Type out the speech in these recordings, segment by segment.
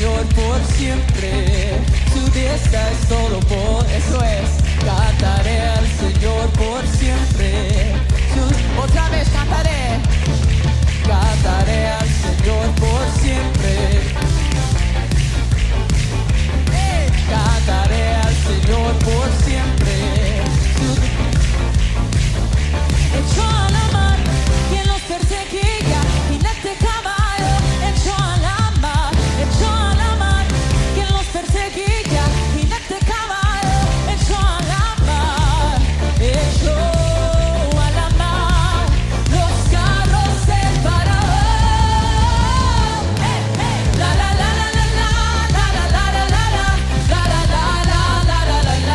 Señor por siempre. Su diestra es todo por eso es. Cantaré al Señor por siempre. Otra vez cantaré. Cantaré al Señor por siempre. Cantaré al Señor por siempre. Echó a la mar quien los perseguía, jinete caballo, echó a la mar quien los perseguía, jinete caballo, echó a la mar, echó a la mar los carros del faraón. La la la la la la la la la la la la la la la la la.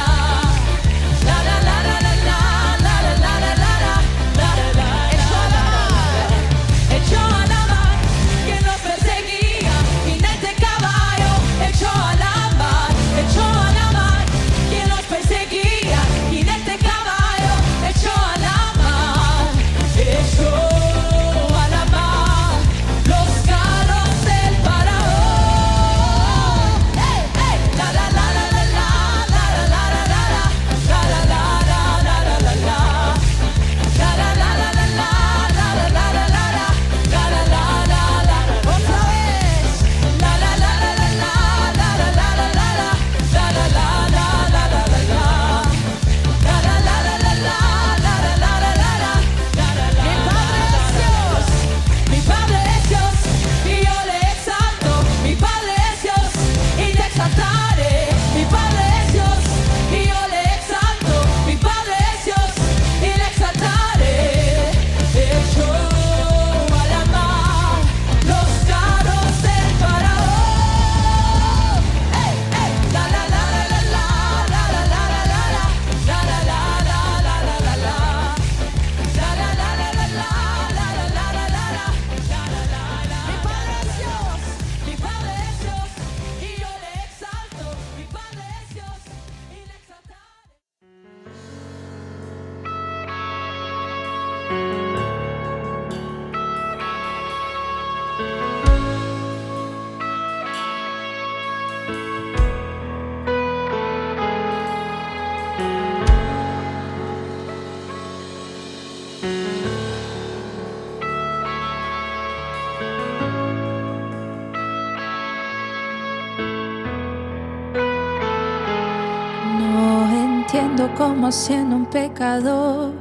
Como siendo un pecador,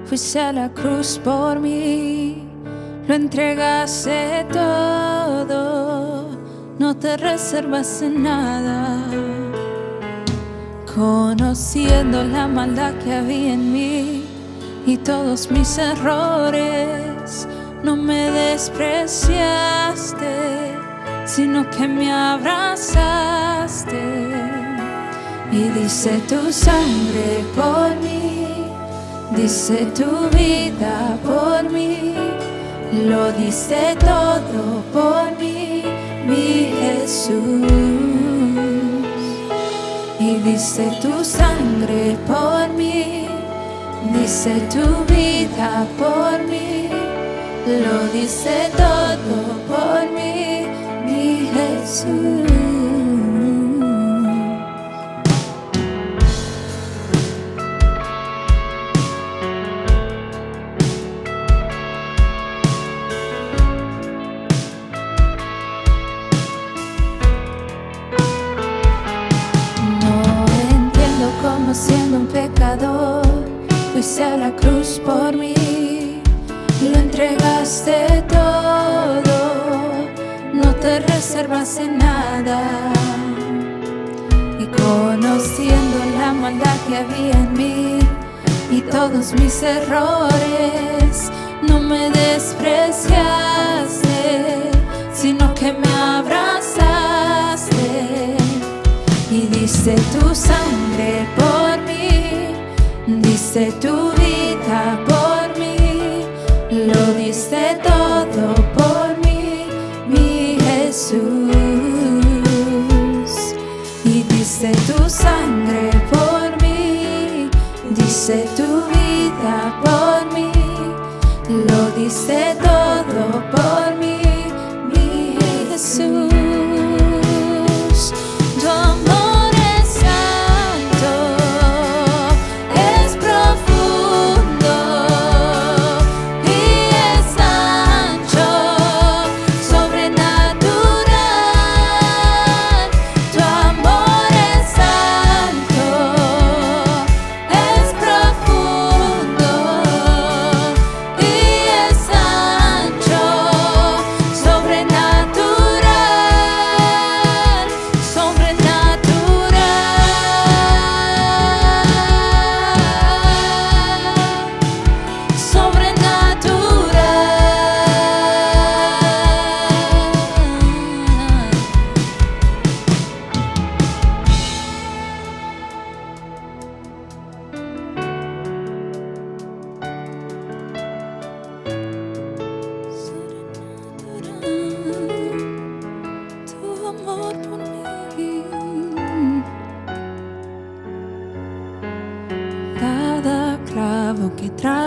fuiste a la cruz por mí, lo entregaste todo, no te reservaste nada. Conociendo la maldad que había en mí y todos mis errores, no me despreciaste, sino que me abrazaste. Y diste tu sangre por mí, diste tu vida por mí, lo diste todo por mí, mi Jesús. Y diste tu sangre por mí, diste tu vida por mí, lo diste todo por mí, mi Jesús. Siendo un pecador, fuiste a la cruz por mí, lo entregaste todo, no te reservaste nada. Y conociendo la maldad que había en mí y todos mis errores, no me despreciaste, sino que me abrazaste. Y diste tu sangre por mí, diste tu vida por mí, lo diste todo por mí, mi Jesús. Y diste tu sangre por mí, diste tu vida por mí, lo diste todo por mí, mi Jesús.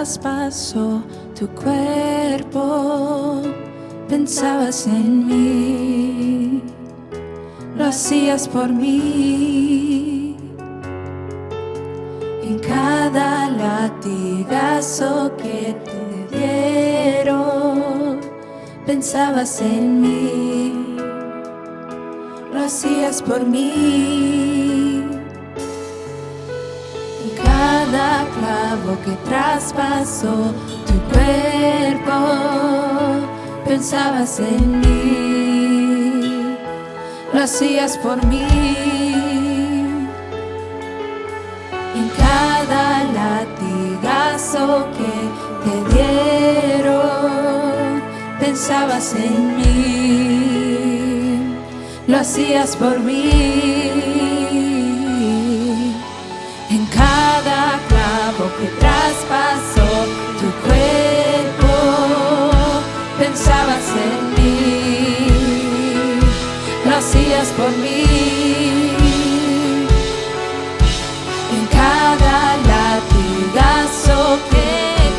traspasó tu cuerpo, pensabas en mí, lo hacías por mí. En cada latigazo que te dieron, pensabas en mí, lo hacías por mí. En cada clavo que traspasó tu cuerpo, pensabas en mí, lo hacías por mí. En cada latigazo que te dieron, pensabas en mí, lo hacías por mí. En cada clavo que traspasó tu cuerpo, pensabas en mí, lo hacías por mí. En cada latigazo que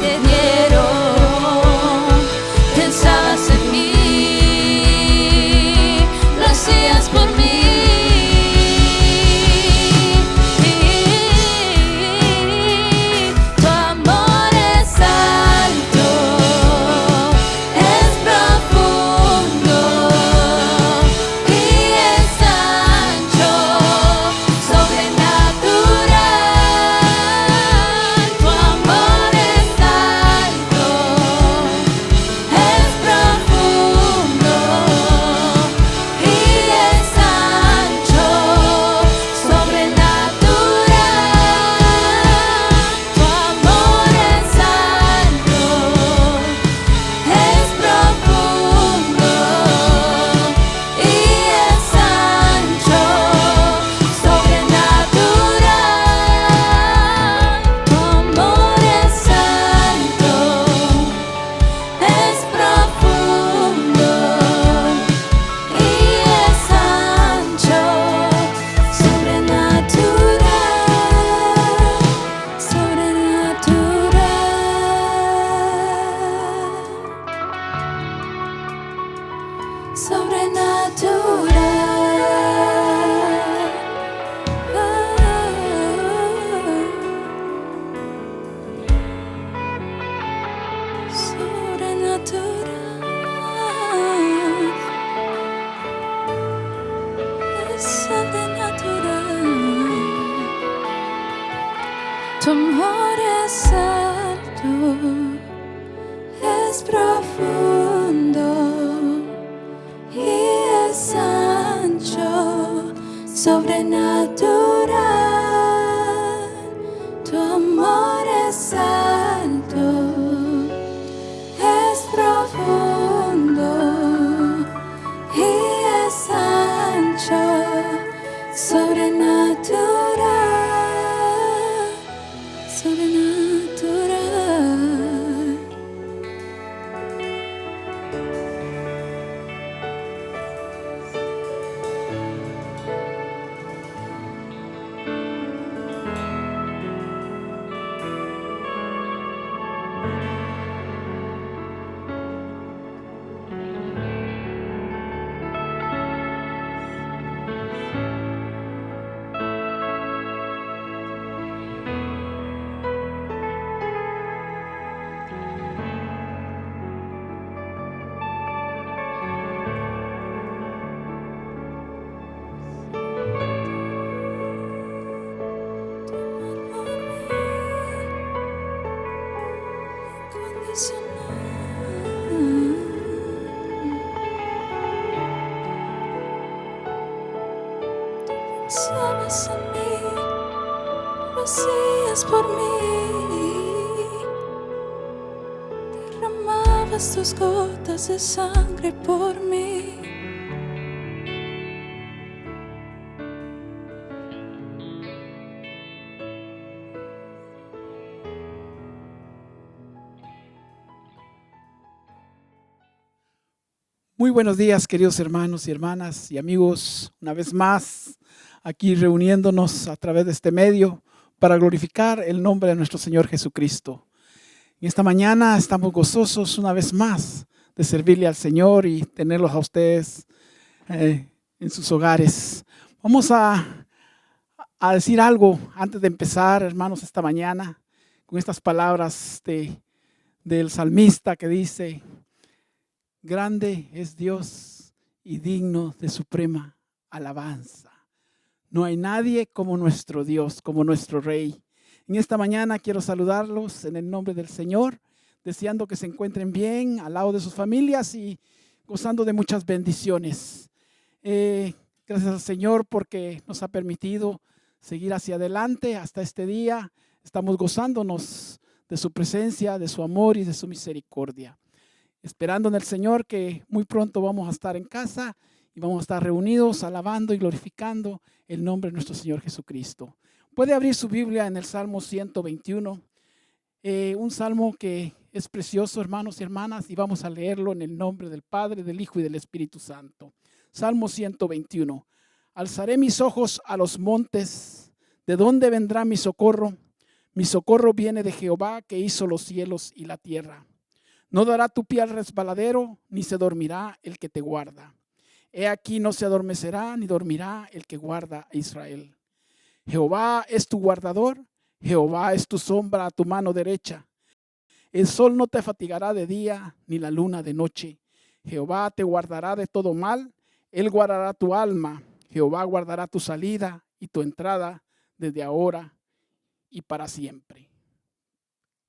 te dieron, pensabas en mí, lo hacías por mí. Tu amor es alto, es profundo y es ancho, sobrenatural. Tu amor es alto, es profundo y es ancho, sobrenatural. Tu amor es alto, es profundo y es ancho, sobrenatural. Tu amor es alto, es profundo y es ancho, sobrenatural, sobrenatural. Tu amor es alto, es profundo y es ancho, sobrenatural. Tu amor es alto, es profundo y es ancho, sobrenatural, sobrenatural. Pensabas en mí, lo hacías por mí, derramabas tus gotas de sangre por mí. Muy buenos días, queridos hermanos y hermanas y amigos, una vez más aquí reuniéndonos a través de este medio para glorificar el nombre de nuestro Señor Jesucristo. En esta mañana estamos gozosos una vez más de servirle al Señor y tenerlos a ustedes en sus hogares. Vamos a decir algo antes de empezar, hermanos, esta mañana con estas palabras del salmista que dice: grande es Dios y digno de suprema alabanza. No hay nadie como nuestro Dios, como nuestro Rey. En esta mañana quiero saludarlos en el nombre del Señor, deseando que se encuentren bien al lado de sus familias y gozando de muchas bendiciones. Gracias al Señor porque nos ha permitido seguir hacia adelante hasta este día. Estamos gozándonos de su presencia, de su amor y de su misericordia. Esperando en el Señor que muy pronto vamos a estar en casa y vamos a estar reunidos alabando y glorificando el nombre de nuestro Señor Jesucristo. Puede abrir su Biblia en el Salmo 121, un salmo que es precioso, hermanos y hermanas, y vamos a leerlo en el nombre del Padre, del Hijo y del Espíritu Santo. Salmo 121. Alzaré mis ojos a los montes, ¿de dónde vendrá mi socorro? Mi socorro viene de Jehová, que hizo los cielos y la tierra. No dará tu pie al resbaladero, ni se dormirá el que te guarda. He aquí no se adormecerá, ni dormirá el que guarda a Israel. Jehová es tu guardador, Jehová es tu sombra a tu mano derecha. El sol no te fatigará de día, ni la luna de noche. Jehová te guardará de todo mal, Él guardará tu alma. Jehová guardará tu salida y tu entrada desde ahora y para siempre.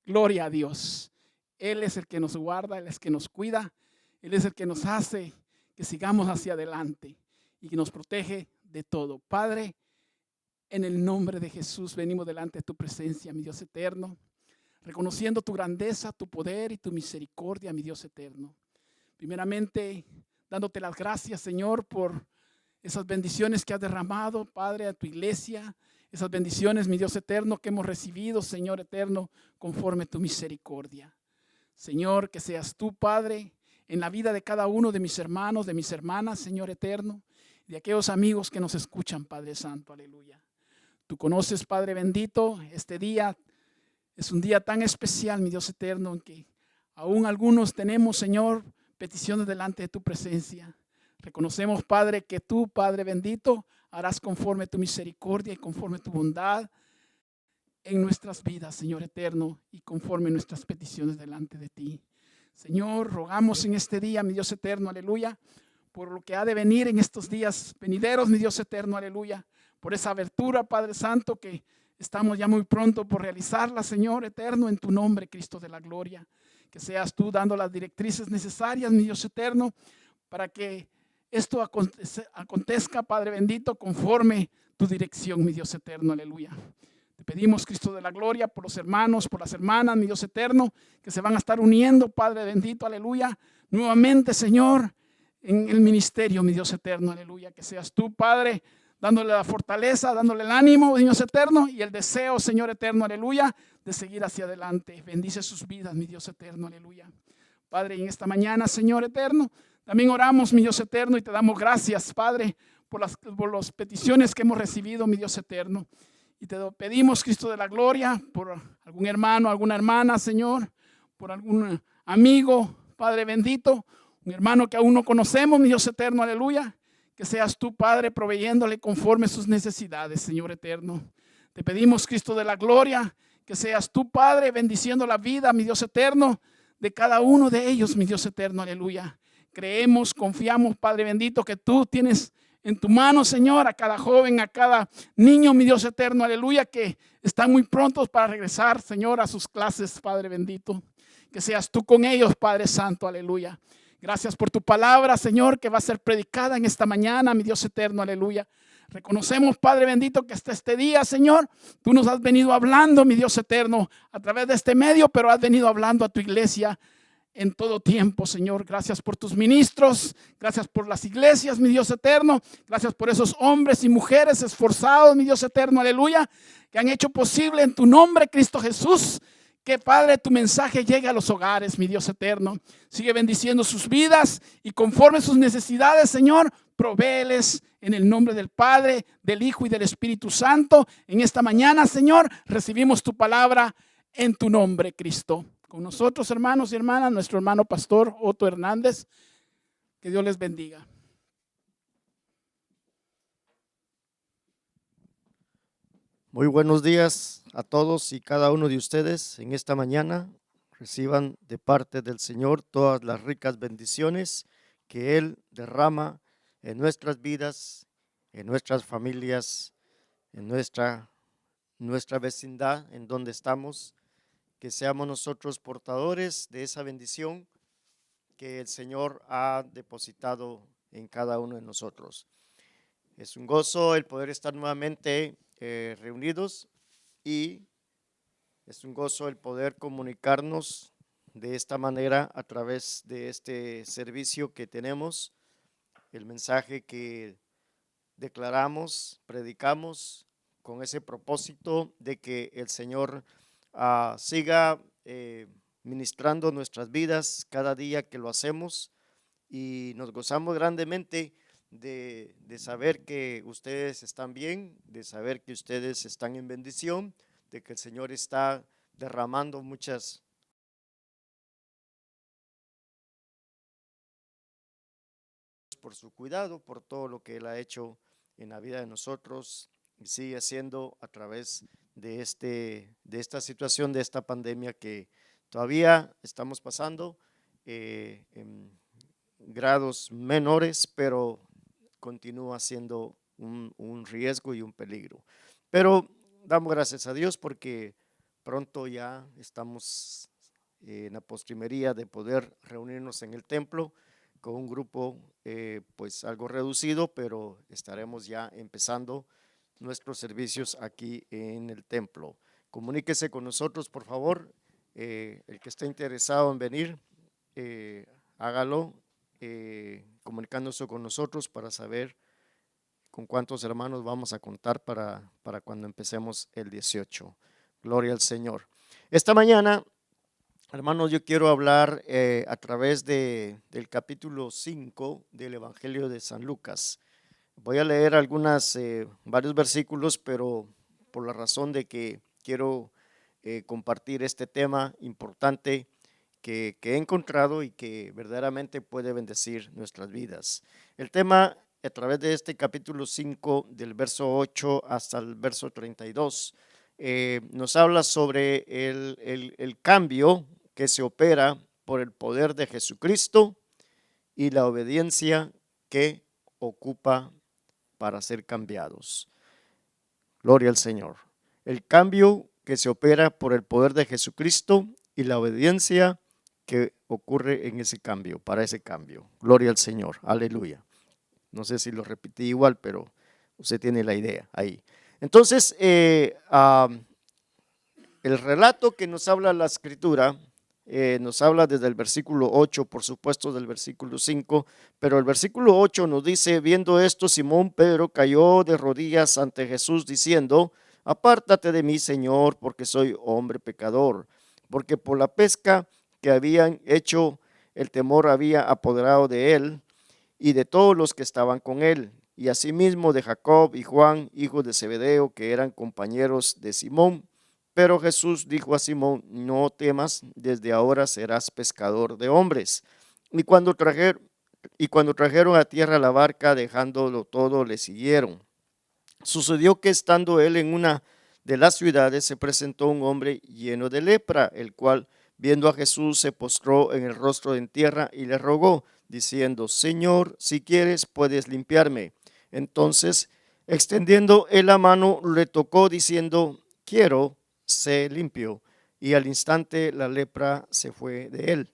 Gloria a Dios. Él es el que nos guarda, Él es el que nos cuida, Él es el que nos hace que sigamos hacia adelante y que nos protege de todo. Padre, en el nombre de Jesús venimos delante de tu presencia, mi Dios eterno, reconociendo tu grandeza, tu poder y tu misericordia, mi Dios eterno. Primeramente, dándote las gracias, Señor, por esas bendiciones que has derramado, Padre, a tu iglesia, esas bendiciones, mi Dios eterno, que hemos recibido, Señor eterno, conforme a tu misericordia. Señor, que seas tú, Padre, en la vida de cada uno de mis hermanos, de mis hermanas, Señor eterno, de aquellos amigos que nos escuchan, Padre Santo, aleluya. Tú conoces, Padre bendito, este día es un día tan especial, mi Dios eterno, en que aún algunos tenemos, Señor, peticiones delante de tu presencia. Reconocemos, Padre, que tú, Padre bendito, harás conforme tu misericordia y conforme tu bondad en nuestras vidas, Señor eterno, y conforme nuestras peticiones delante de ti. Señor, rogamos en este día, mi Dios eterno, aleluya, por lo que ha de venir en estos días venideros, mi Dios eterno, aleluya, por esa abertura, Padre Santo, que estamos ya muy pronto por realizarla, Señor eterno, en tu nombre, Cristo de la gloria. Que seas tú dando las directrices necesarias, mi Dios eterno, para que esto acontezca, Padre bendito, conforme tu dirección, mi Dios eterno, aleluya. Te pedimos, Cristo de la gloria, por los hermanos, por las hermanas, mi Dios eterno, que se van a estar uniendo, Padre bendito, aleluya, nuevamente, Señor, en el ministerio, mi Dios eterno, aleluya. Que seas tú, Padre, dándole la fortaleza, dándole el ánimo, Dios eterno, y el deseo, Señor eterno, aleluya, de seguir hacia adelante. Bendice sus vidas, mi Dios eterno, aleluya. Padre, en esta mañana, Señor eterno, también oramos, mi Dios eterno, y te damos gracias, Padre, por las peticiones que hemos recibido, mi Dios eterno. Y te pedimos, Cristo de la gloria, por algún hermano, alguna hermana, Señor, por algún amigo, Padre bendito, un hermano que aún no conocemos, mi Dios eterno, aleluya. Que seas tú, Padre, proveyéndole conforme sus necesidades, Señor eterno. Te pedimos, Cristo de la gloria, que seas tú, Padre, bendiciendo la vida, mi Dios eterno, de cada uno de ellos, mi Dios eterno, aleluya. Creemos, confiamos, Padre bendito, que tú tienes en tu mano, Señor, a cada joven, a cada niño, mi Dios eterno, aleluya, que están muy prontos para regresar, Señor, a sus clases, Padre bendito. Que seas tú con ellos, Padre Santo, aleluya. Gracias por tu palabra, Señor, que va a ser predicada en esta mañana, mi Dios eterno, aleluya. Reconocemos, Padre bendito, que hasta este día, Señor, tú nos has venido hablando, mi Dios eterno, a través de este medio, pero has venido hablando a tu iglesia en todo tiempo, Señor. Gracias por tus ministros, gracias por las iglesias, mi Dios eterno. Gracias por esos hombres y mujeres esforzados, mi Dios eterno, aleluya, que han hecho posible en tu nombre, Cristo Jesús, que, Padre, tu mensaje llegue a los hogares, mi Dios eterno. Sigue bendiciendo sus vidas y conforme sus necesidades, Señor, provéeles en el nombre del Padre, del Hijo y del Espíritu Santo. En esta mañana, Señor, recibimos tu palabra en tu nombre, Cristo. con nosotros, hermanos y hermanas, nuestro hermano pastor Otto Hernández. Que Dios les bendiga. Muy buenos días a todos y cada uno de ustedes en esta mañana. Reciban de parte del Señor todas las ricas bendiciones que Él derrama en nuestras vidas, en nuestras familias, en nuestra vecindad, en donde estamos. Que seamos nosotros portadores de esa bendición que el Señor ha depositado en cada uno de nosotros. Es un gozo el poder estar nuevamente reunidos, y es un gozo el poder comunicarnos de esta manera a través de este servicio que tenemos, el mensaje que declaramos, predicamos con ese propósito de que el Señor siga ministrando nuestras vidas cada día que lo hacemos, y nos gozamos grandemente de saber que ustedes están bien, de saber que ustedes están en bendición, de que el Señor está derramando muchas por su cuidado, por todo lo que Él ha hecho en la vida de nosotros y sigue haciendo a través de esta situación, de esta pandemia que todavía estamos pasando en grados menores, pero continúa siendo un riesgo y un peligro. Pero damos gracias a Dios porque pronto ya estamos en la postrimería de poder reunirnos en el templo con un grupo pues algo reducido, pero estaremos ya empezando nuestros servicios aquí en el templo. Comuníquese con nosotros, por favor. El que esté interesado en venir, hágalo comunicándose con nosotros para saber con cuántos hermanos vamos a contar para cuando empecemos el 18. Gloria al Señor. Esta mañana, hermanos, yo quiero hablar a través del capítulo 5 del Evangelio de San Lucas. Voy a leer varios versículos, pero por la razón de que quiero compartir este tema importante que he encontrado y que verdaderamente puede bendecir nuestras vidas. El tema a través de este capítulo 5 del verso 8 hasta el verso 32 nos habla sobre el cambio que se opera por el poder de Jesucristo y la obediencia que ocupa para ser cambiados. Gloria al Señor. El cambio que se opera por el poder de Jesucristo y la obediencia que ocurre en ese cambio, para ese cambio. Gloria al Señor. Aleluya. No sé si lo repetí igual, pero usted tiene la idea ahí. Entonces, el relato que nos habla la Escritura nos habla desde el versículo 8, por supuesto del versículo 5, pero el versículo 8 nos dice: viendo esto, Simón Pedro cayó de rodillas ante Jesús diciendo: apártate de mí, Señor, porque soy hombre pecador, porque por la pesca que habían hecho, el temor había apoderado de él y de todos los que estaban con él, y asimismo de Jacob y Juan, hijos de Zebedeo, que eran compañeros de Simón. Pero Jesús dijo a Simón: no temas, desde ahora serás pescador de hombres. Y cuando trajeron a tierra la barca, dejándolo todo, le siguieron. Sucedió que estando él en una de las ciudades, se presentó un hombre lleno de lepra, el cual, viendo a Jesús, se postró en el rostro en tierra y le rogó, diciendo: Señor, si quieres, puedes limpiarme. Entonces, extendiendo él la mano, le tocó, diciendo: quiero, sé limpio. Y al instante la lepra se fue de él.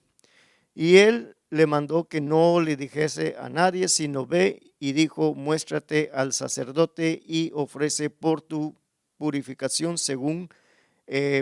Y él le mandó que no le dijese a nadie, sino ve y dijo: muéstrate al sacerdote y ofrece por tu purificación según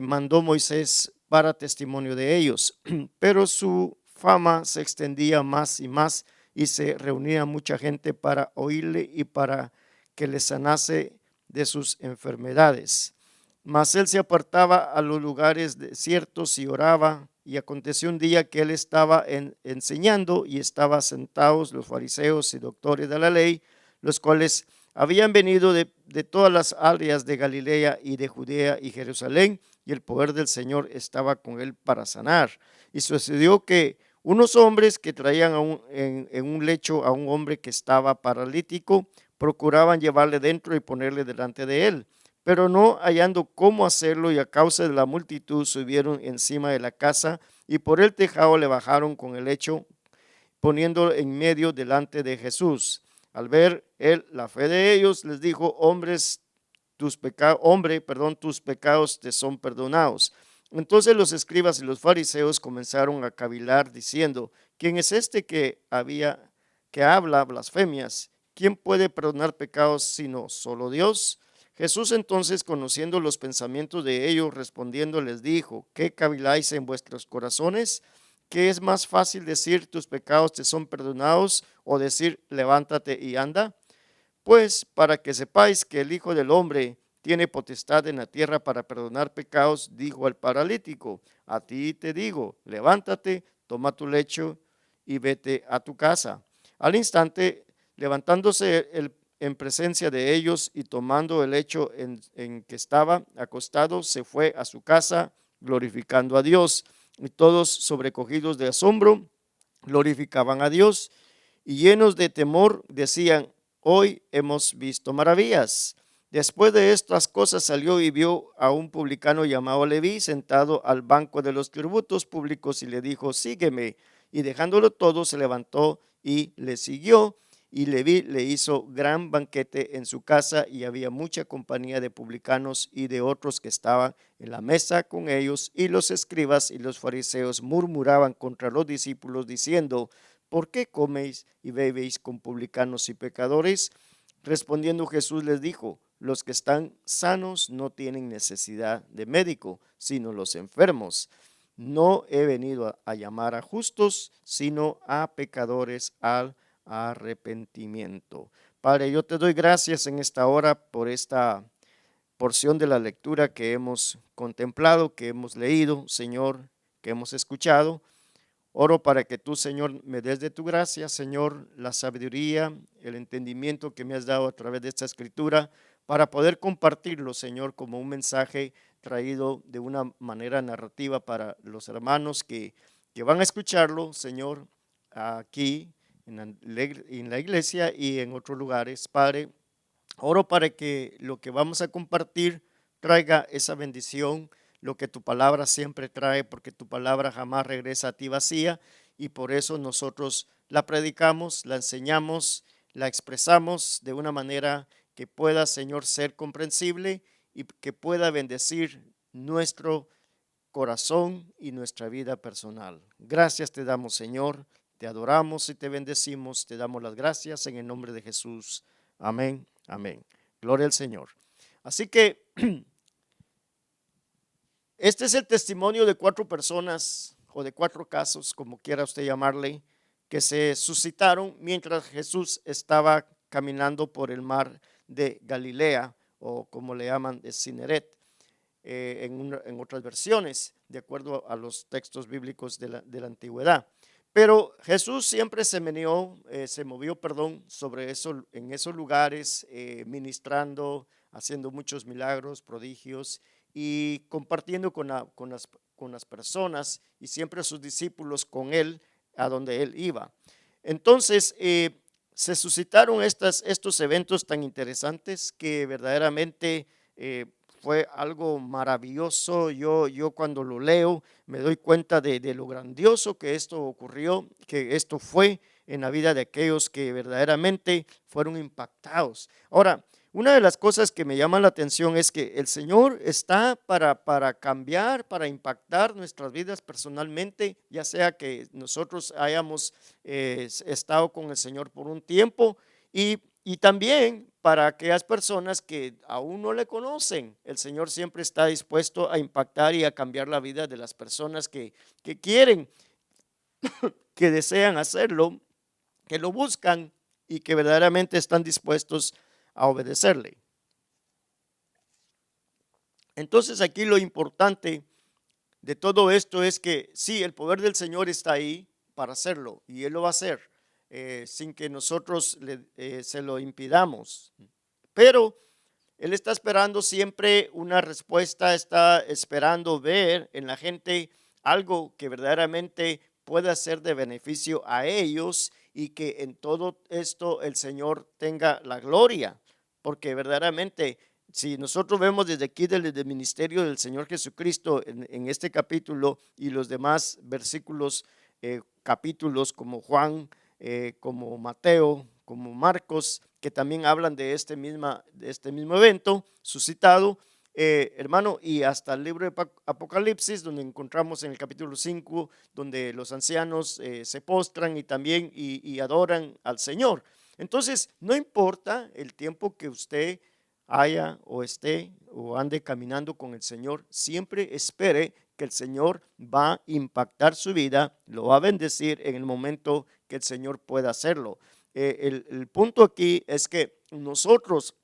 mandó Moisés, para testimonio de ellos. Pero su fama se extendía más y más, y se reunía mucha gente para oírle y para que le sanase de sus enfermedades. Mas él se apartaba a los lugares desiertos y oraba. Y aconteció un día que él estaba enseñando, y estaban sentados los fariseos y doctores de la ley, los cuales habían venido de todas las áreas de Galilea y de Judea y Jerusalén, y el poder del Señor estaba con él para sanar. Y sucedió que unos hombres que traían en un lecho a un hombre que estaba paralítico, procuraban llevarle dentro y ponerle delante de él, pero no hallando cómo hacerlo, y a causa de la multitud subieron encima de la casa y por el tejado le bajaron con el lecho, poniéndolo en medio delante de Jesús. Al ver él la fe de ellos, les dijo: hombres, tus pecados te son perdonados. Entonces los escribas y los fariseos comenzaron a cavilar diciendo: ¿quién es este que habla blasfemias? ¿Quién puede perdonar pecados sino solo Dios? Jesús entonces, conociendo los pensamientos de ellos, respondiendo les dijo: ¿qué caviláis en vuestros corazones? ¿Qué es más fácil decir tus pecados te son perdonados, o decir levántate y anda? Pues para que sepáis que el Hijo del Hombre tiene potestad en la tierra para perdonar pecados, dijo al paralítico: a ti te digo, levántate, toma tu lecho y vete a tu casa. Al instante, levantándose en presencia de ellos y tomando el lecho en que estaba acostado, se fue a su casa glorificando a Dios. Y todos, sobrecogidos de asombro, glorificaban a Dios, y llenos de temor decían: hoy hemos visto maravillas. Después de estas cosas salió y vio a un publicano llamado Leví sentado al banco de los tributos públicos, y le dijo: sígueme. Y dejándolo todo, se levantó y le siguió. Y Leví le hizo gran banquete en su casa, y había mucha compañía de publicanos y de otros que estaban en la mesa con ellos. Y los escribas y los fariseos murmuraban contra los discípulos diciendo: ¿por qué coméis y bebéis con publicanos y pecadores? Respondiendo Jesús les dijo: los que están sanos no tienen necesidad de médico, sino los enfermos. No he venido a llamar a justos, sino a pecadores al arrepentimiento. Padre, yo te doy gracias en esta hora por esta porción de la lectura que hemos contemplado, que hemos leído, Señor, que hemos escuchado. Oro para que tú, Señor, me des de tu gracia, Señor, la sabiduría, el entendimiento que me has dado a través de esta escritura, para poder compartirlo, Señor, como un mensaje traído de una manera narrativa para los hermanos que van a escucharlo, Señor, aquí en la iglesia y en otros lugares. Padre, oro para que lo que vamos a compartir traiga esa bendición, lo que tu palabra siempre trae, porque tu palabra jamás regresa a ti vacía, y por eso nosotros la predicamos, la enseñamos, la expresamos de una manera que pueda, Señor, ser comprensible y que pueda bendecir nuestro corazón y nuestra vida personal. Gracias te damos, Señor, te adoramos y te bendecimos, te damos las gracias en el nombre de Jesús. Amén, amén. Gloria al Señor. Así que este es el testimonio de 4 personas, o de 4 casos, como quiera usted llamarle, que se suscitaron mientras Jesús estaba caminando por el mar de Galilea, o como le llaman, de Cineret, en otras versiones, de acuerdo a los textos bíblicos de la antigüedad. Pero Jesús siempre se movió sobre eso, en esos lugares, ministrando, haciendo muchos milagros, prodigios, y compartiendo con las personas, y siempre sus discípulos con él a donde él iba. Entonces se suscitaron estos eventos tan interesantes que verdaderamente fue algo maravilloso. Yo cuando lo leo me doy cuenta de lo grandioso que esto ocurrió, que esto fue en la vida de aquellos que verdaderamente fueron impactados. Ahora, una de las cosas que me llama la atención es que el Señor está para cambiar, para impactar nuestras vidas personalmente, ya sea que nosotros hayamos estado con el Señor por un tiempo, y también para aquellas personas que aún no le conocen. El Señor siempre está dispuesto a impactar y a cambiar la vida de las personas que quieren, que desean hacerlo, que lo buscan y que verdaderamente están dispuestos a obedecerle. Entonces aquí lo importante de todo esto es que sí, el poder del Señor está ahí para hacerlo, y Él lo va a hacer sin que nosotros se lo impidamos. Pero Él está esperando siempre una respuesta, está esperando ver en la gente algo que verdaderamente pueda ser de beneficio a ellos y que en todo esto el Señor tenga la gloria, porque verdaderamente si nosotros vemos desde aquí, desde el ministerio del Señor Jesucristo en este capítulo y los demás versículos, capítulos como Juan, como Mateo, como Marcos, que también hablan de este mismo evento suscitado, hermano, y hasta el libro de Apocalipsis, donde encontramos en el capítulo 5, donde los ancianos se postran y también y adoran al Señor. Entonces, no importa el tiempo que usted haya o esté o ande caminando con el Señor, siempre espere que el Señor va a impactar su vida, lo va a bendecir en el momento que el Señor pueda hacerlo. El punto aquí es que nosotros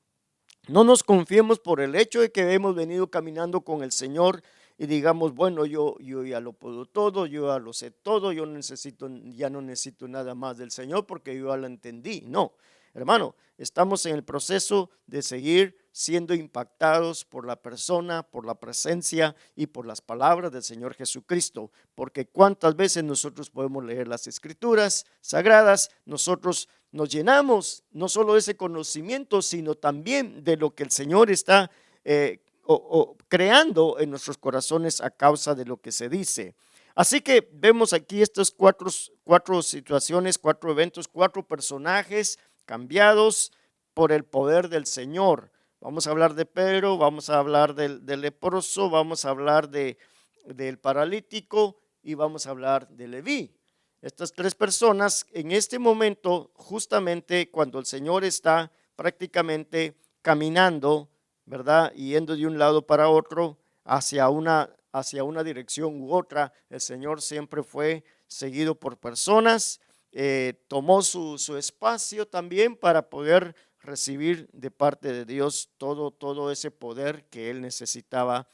no nos confiemos por el hecho de que hemos venido caminando con el Señor y digamos, bueno, yo ya lo puedo todo, yo ya lo sé todo, ya no necesito nada más del Señor porque yo ya lo entendí. No, hermano, estamos en el proceso de seguir siendo impactados por la persona, por la presencia y por las palabras del Señor Jesucristo, porque cuántas veces nosotros podemos leer las Escrituras sagradas, nosotros nos llenamos no solo de ese conocimiento, sino también de lo que el Señor está creando en nuestros corazones a causa de lo que se dice. Así que vemos aquí estas cuatro situaciones, 4 eventos, 4 personajes cambiados por el poder del Señor. Vamos a hablar de Pedro, vamos a hablar del leproso, vamos a hablar del paralítico y vamos a hablar de Leví. Estas 3 personas en este momento, justamente cuando el Señor está prácticamente caminando, ¿verdad? Yendo de un lado para otro hacia una dirección u otra, el Señor siempre fue seguido por personas, tomó su espacio también para poder recibir de parte de Dios todo ese poder que él necesitaba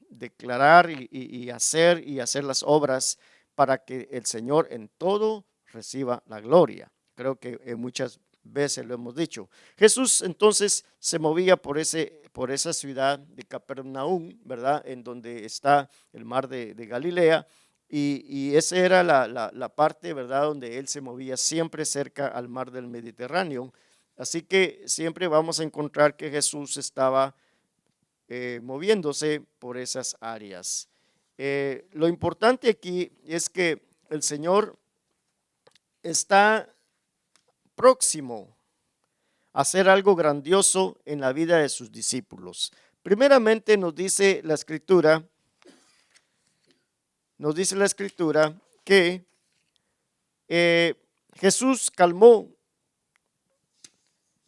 declarar y hacer las obras para que el Señor en todo reciba la gloria. Creo que muchas veces lo hemos dicho. Jesús entonces se movía por esa ciudad de Capernaum, ¿verdad? En donde está el mar de Galilea, y esa era la parte, ¿verdad? Donde él se movía siempre cerca al mar del Mediterráneo. Así que siempre vamos a encontrar que Jesús estaba moviéndose por esas áreas. Lo importante aquí es que el Señor está próximo a hacer algo grandioso en la vida de sus discípulos. Primeramente nos dice la Escritura que Jesús calmó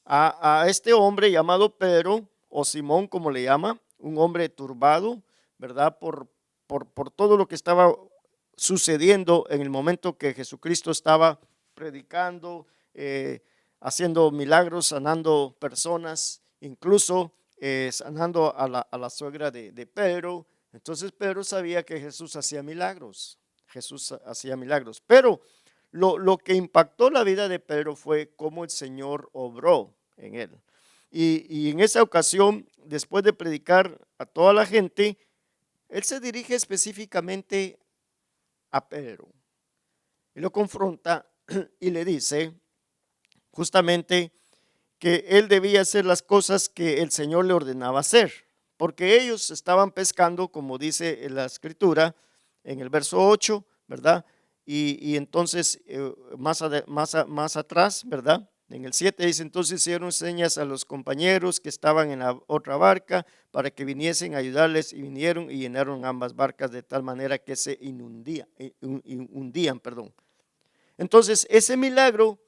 a este hombre llamado Pedro, o Simón como le llama, un hombre turbado, ¿verdad? Por todo lo que estaba sucediendo en el momento que Jesucristo estaba predicando, haciendo milagros, sanando personas, incluso sanando a la suegra de Pedro. Entonces Pedro sabía que Jesús hacía milagros, pero lo que impactó la vida de Pedro fue cómo el Señor obró en él. Y en esa ocasión, después de predicar a toda la gente, él se dirige específicamente a Pedro y lo confronta y le dice justamente que él debía hacer las cosas que el Señor le ordenaba hacer, porque ellos estaban pescando, como dice en la Escritura, en el verso 8, ¿verdad? Y entonces más atrás, ¿verdad? En el 7 dice, entonces hicieron señas a los compañeros que estaban en la otra barca para que viniesen a ayudarles, y vinieron y llenaron ambas barcas de tal manera que se hundían. Entonces ese milagro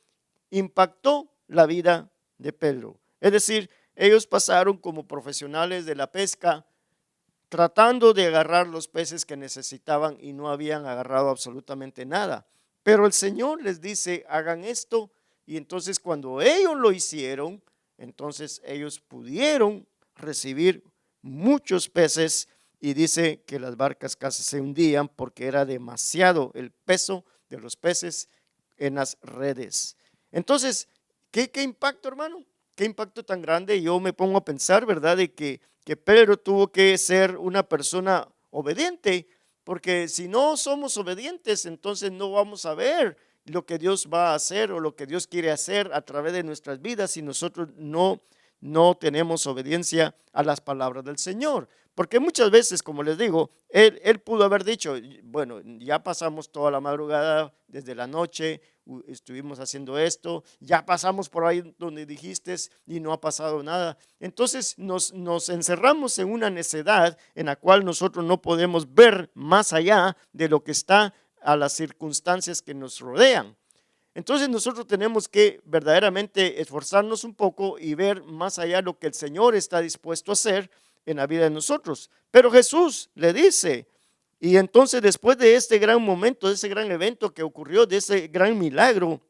impactó la vida de Pedro. Es decir, ellos pasaron como profesionales de la pesca tratando de agarrar los peces que necesitaban y no habían agarrado absolutamente nada. Pero el Señor les dice, hagan esto. Y entonces cuando ellos lo hicieron, entonces ellos pudieron recibir muchos peces, y dice que las barcas casi se hundían porque era demasiado el peso de los peces en las redes. Entonces, ¿qué impacto, hermano? qué impacto tan grande. Yo me pongo a pensar, ¿verdad?, de que Pedro tuvo que ser una persona obediente, porque si no somos obedientes, entonces no vamos a ver lo que Dios va a hacer o lo que Dios quiere hacer a través de nuestras vidas si nosotros no tenemos obediencia a las palabras del Señor. Porque muchas veces, como les digo, él pudo haber dicho, bueno, ya pasamos toda la madrugada, desde la noche, estuvimos haciendo esto, ya pasamos por ahí donde dijiste y no ha pasado nada. Entonces nos encerramos en una necedad en la cual nosotros no podemos ver más allá de lo que está a las circunstancias que nos rodean. Entonces nosotros tenemos que verdaderamente esforzarnos un poco y ver más allá de lo que el Señor está dispuesto a hacer en la vida de nosotros. Pero Jesús le dice, y entonces después de este gran momento, de ese gran evento que ocurrió, de ese gran milagro,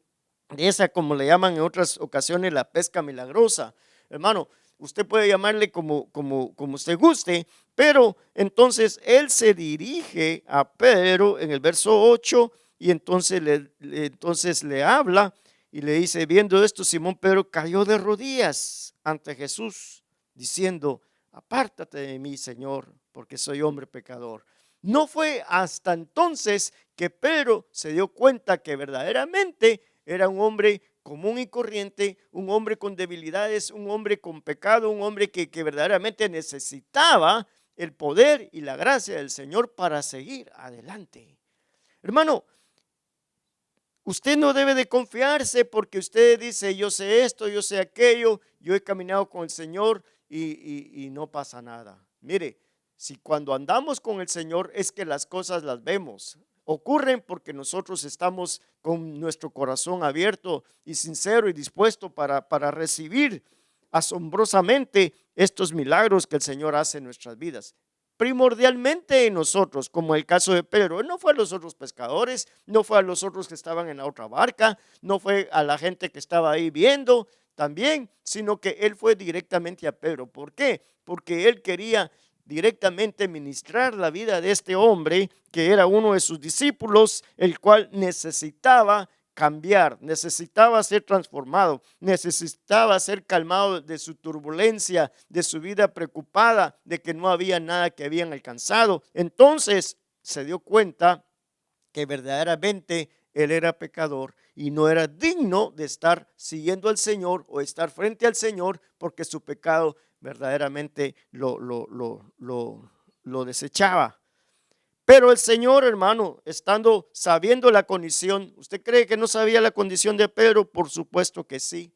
de esa, como le llaman en otras ocasiones, la pesca milagrosa, hermano, usted puede llamarle como usted guste, pero entonces él se dirige a Pedro en el verso 8 y entonces le habla y le dice, viendo esto, Simón Pedro cayó de rodillas ante Jesús, diciendo, apártate de mí, Señor, porque soy hombre pecador. No fue hasta entonces que Pedro se dio cuenta que verdaderamente era un hombre común y corriente, un hombre con debilidades, un hombre con pecado, un hombre que verdaderamente necesitaba el poder y la gracia del Señor para seguir adelante. Hermano, usted no debe de confiarse porque usted dice, yo sé esto, yo sé aquello, yo he caminado con el Señor y no pasa nada. Mire, si cuando andamos con el Señor es que las cosas las vemos, ocurren porque nosotros estamos con nuestro corazón abierto y sincero y dispuesto para recibir asombrosamente estos milagros que el Señor hace en nuestras vidas. Primordialmente en nosotros, como el caso de Pedro. Él no fue a los otros pescadores, no fue a los otros que estaban en la otra barca, no fue a la gente que estaba ahí viendo también, sino que él fue directamente a Pedro. ¿Por qué? Porque él quería directamente ministrar la vida de este hombre que era uno de sus discípulos, el cual necesitaba cambiar, necesitaba ser transformado, necesitaba ser calmado de su turbulencia, de su vida preocupada, de que no había nada que habían alcanzado. Entonces se dio cuenta que verdaderamente él era pecador y no era digno de estar siguiendo al Señor o estar frente al Señor porque su pecado verdaderamente lo desechaba. Pero el Señor, hermano, sabiendo la condición, ¿usted cree que no sabía la condición de Pedro? Por supuesto que sí.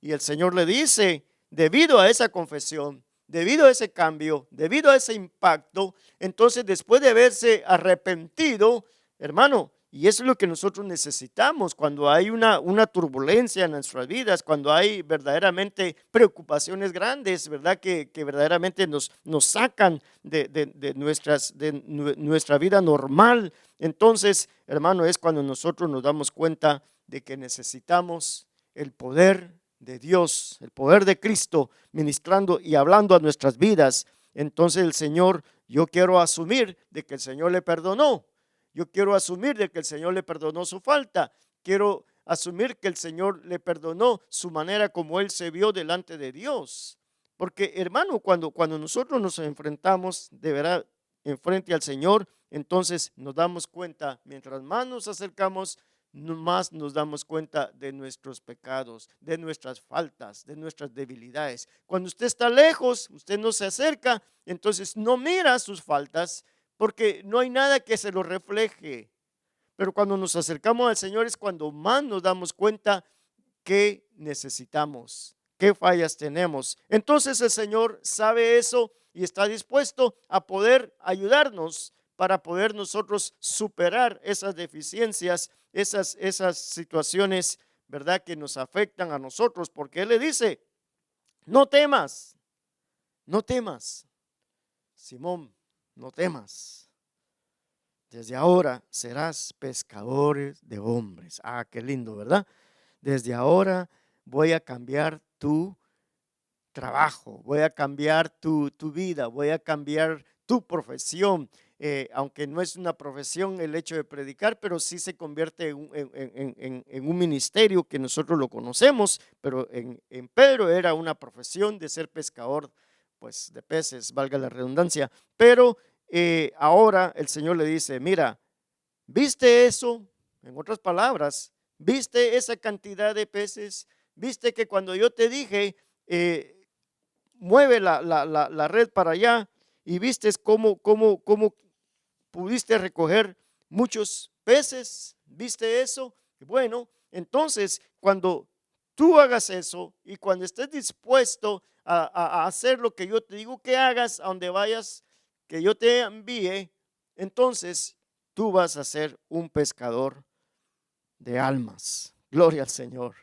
Y el Señor le dice, debido a esa confesión, debido a ese cambio, debido a ese impacto, entonces después de haberse arrepentido, hermano, y eso es lo que nosotros necesitamos cuando hay una turbulencia en nuestras vidas, cuando hay verdaderamente preocupaciones grandes, ¿verdad? Que verdaderamente nos sacan de nuestra vida normal. Entonces, hermano, es cuando nosotros nos damos cuenta de que necesitamos el poder de Dios, el poder de Cristo ministrando y hablando a nuestras vidas. Entonces el Señor, yo quiero asumir de que el Señor le perdonó. Yo quiero asumir de que el Señor le perdonó su falta. Quiero asumir que el Señor le perdonó su manera como él se vio delante de Dios. Porque, hermano, cuando nosotros nos enfrentamos de verdad enfrente al Señor, entonces nos damos cuenta, mientras más nos acercamos, más nos damos cuenta de nuestros pecados, de nuestras faltas, de nuestras debilidades. Cuando usted está lejos, usted no se acerca, entonces no mira sus faltas, porque no hay nada que se lo refleje. Pero cuando nos acercamos al Señor es cuando más nos damos cuenta que necesitamos, qué fallas tenemos. Entonces el Señor sabe eso y está dispuesto a poder ayudarnos para poder nosotros superar esas deficiencias, esas situaciones, ¿verdad?, que nos afectan a nosotros, porque Él le dice, no temas, no temas, Simón, no temas. Desde ahora serás pescadores de hombres. Ah, qué lindo, ¿verdad? Desde ahora voy a cambiar tu trabajo, voy a cambiar tu vida, voy a cambiar tu profesión. aunque no es una profesión el hecho de predicar, pero sí se convierte en un ministerio que nosotros lo conocemos, pero en Pedro era una profesión de ser pescador, pues de peces, valga la redundancia. Pero ahora el Señor le dice, mira, ¿viste eso? En otras palabras, ¿viste esa cantidad de peces? ¿Viste que cuando yo te dije, mueve la red para allá? Y viste cómo pudiste recoger muchos peces, ¿viste eso? Bueno, entonces cuando tú hagas eso y cuando estés dispuesto a hacer lo que yo te digo que hagas, a donde vayas, que yo te envíe, entonces tú vas a ser un pescador de almas. Gloria al Señor.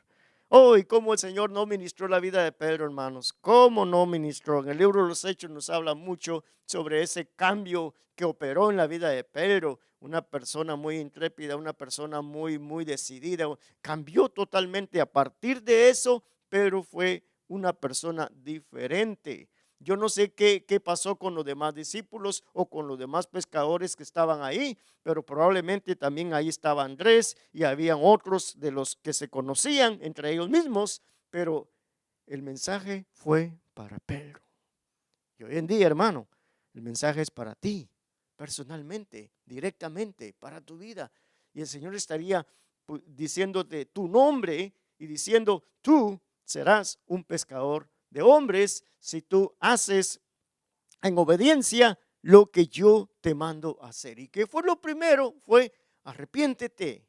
Oh, y cómo el Señor no ministró la vida de Pedro, hermanos. Cómo no ministró. En el libro de los Hechos nos habla mucho sobre ese cambio que operó en la vida de Pedro. Una persona muy intrépida, una persona muy decidida. Cambió totalmente. A partir de eso, Pedro fue una persona diferente. Yo no sé qué pasó con los demás discípulos o con los demás pescadores que estaban ahí, pero probablemente también ahí estaba Andrés y habían otros de los que se conocían entre ellos mismos, pero el mensaje fue para Pedro. Y hoy en día, hermano, el mensaje es para ti, personalmente, directamente, para tu vida. Y el Señor estaría diciéndote tu nombre y diciendo, tú serás un pescador de hombres si tú haces en obediencia lo que yo te mando a hacer. ¿Y qué fue lo primero? Fue arrepiéntete.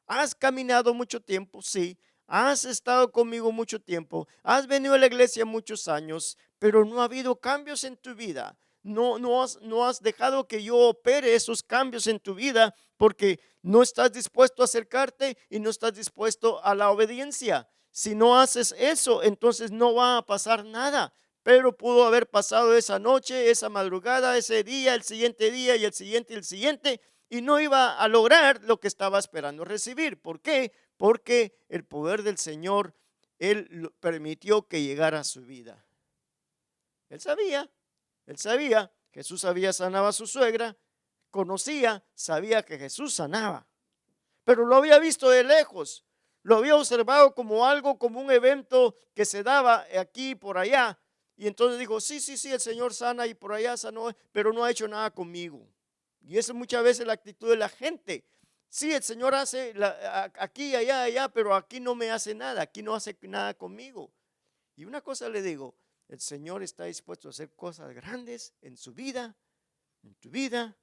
Has caminado mucho tiempo, sí. Has estado conmigo mucho tiempo. Has venido a la iglesia muchos años, pero no ha habido cambios en tu vida. No has dejado que yo opere esos cambios en tu vida porque no estás dispuesto a acercarte y no estás dispuesto a la obediencia. Si no haces eso, entonces no va a pasar nada. Pedro pudo haber pasado esa noche, esa madrugada, ese día, el siguiente día y el siguiente, y no iba a lograr lo que estaba esperando recibir. ¿Por qué? Porque el poder del Señor, Él permitió que llegara a su vida. Él sabía, Jesús sanaba a su suegra, sabía que Jesús sanaba, pero lo había visto de lejos. Lo había observado como algo, como un evento que se daba aquí y por allá. Y entonces dijo, sí, el Señor sana y por allá sanó, pero no ha hecho nada conmigo. Y esa es muchas veces la actitud de la gente. Sí, el Señor hace aquí, allá, pero aquí no me hace nada, aquí no hace nada conmigo. Y una cosa le digo, el Señor está dispuesto a hacer cosas grandes en su vida, en tu vida,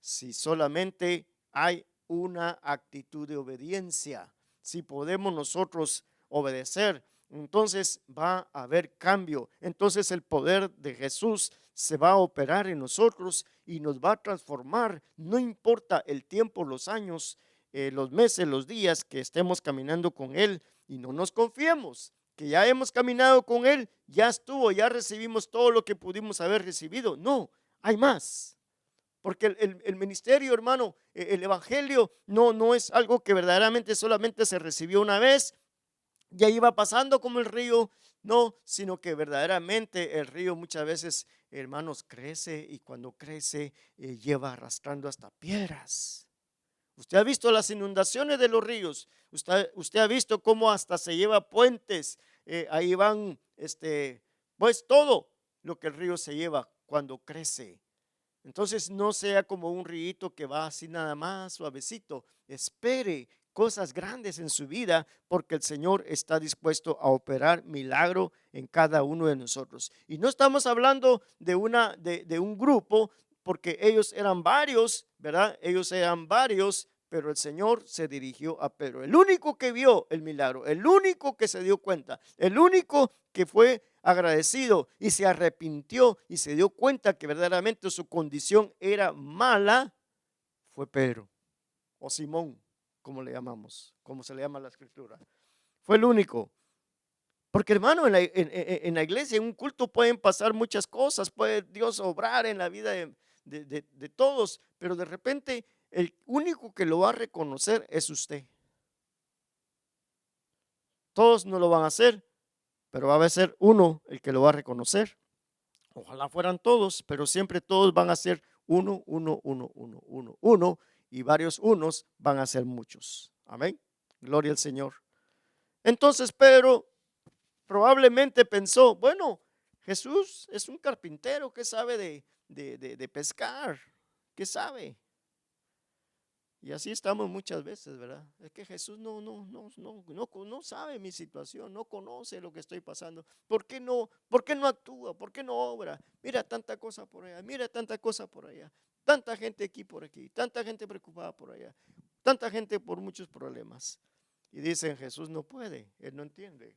si solamente hay una actitud de obediencia. Si podemos nosotros obedecer, entonces va a haber cambio. Entonces el poder de Jesús se va a operar en nosotros y nos va a transformar. No importa el tiempo, los años, los meses, los días que estemos caminando con Él, y no nos confiemos que ya hemos caminado con Él, ya estuvo, ya recibimos todo lo que pudimos haber recibido. No, hay más. Porque el ministerio, hermano, el evangelio no es algo que verdaderamente solamente se recibió una vez, ya iba pasando como el río, no, sino que verdaderamente el río muchas veces, hermanos, crece, y cuando crece lleva arrastrando hasta piedras. Usted ha visto las inundaciones de los ríos, usted ha visto cómo hasta se lleva puentes, ahí van, pues todo lo que el río se lleva cuando crece. Entonces no sea como un río que va así nada más suavecito. Espere cosas grandes en su vida, porque el Señor está dispuesto a operar milagro en cada uno de nosotros. Y no estamos hablando de un grupo, porque ellos eran varios, ¿verdad? Ellos eran varios, pero el Señor se dirigió a Pedro. El único que vio el milagro, el único que se dio cuenta, el único que fue agradecido y se arrepintió y se dio cuenta que verdaderamente su condición era mala, fue Pedro, o Simón, como le llamamos, como se le llama en la escritura. Fue el único. Porque, hermano, en la iglesia, en un culto pueden pasar muchas cosas, puede Dios obrar en la vida de todos, pero de repente el único que lo va a reconocer es usted. Todos no lo van a hacer, pero va a ser uno el que lo va a reconocer. Ojalá fueran todos, pero siempre todos van a ser Uno, uno, uno, uno, uno, uno, y varios unos van a ser muchos. Amén. Gloria al Señor. Entonces Pedro probablemente pensó, bueno, Jesús es un carpintero que sabe de pescar, ¿qué sabe? Y así estamos muchas veces, ¿verdad? Es que Jesús no sabe mi situación, no conoce lo que estoy pasando. ¿Por qué no actúa? ¿Por qué no obra? Mira tanta cosa por allá, mira tanta cosa por allá, tanta gente aquí por aquí, tanta gente preocupada por allá, tanta gente por muchos problemas. Y dicen, Jesús no puede, Él no entiende.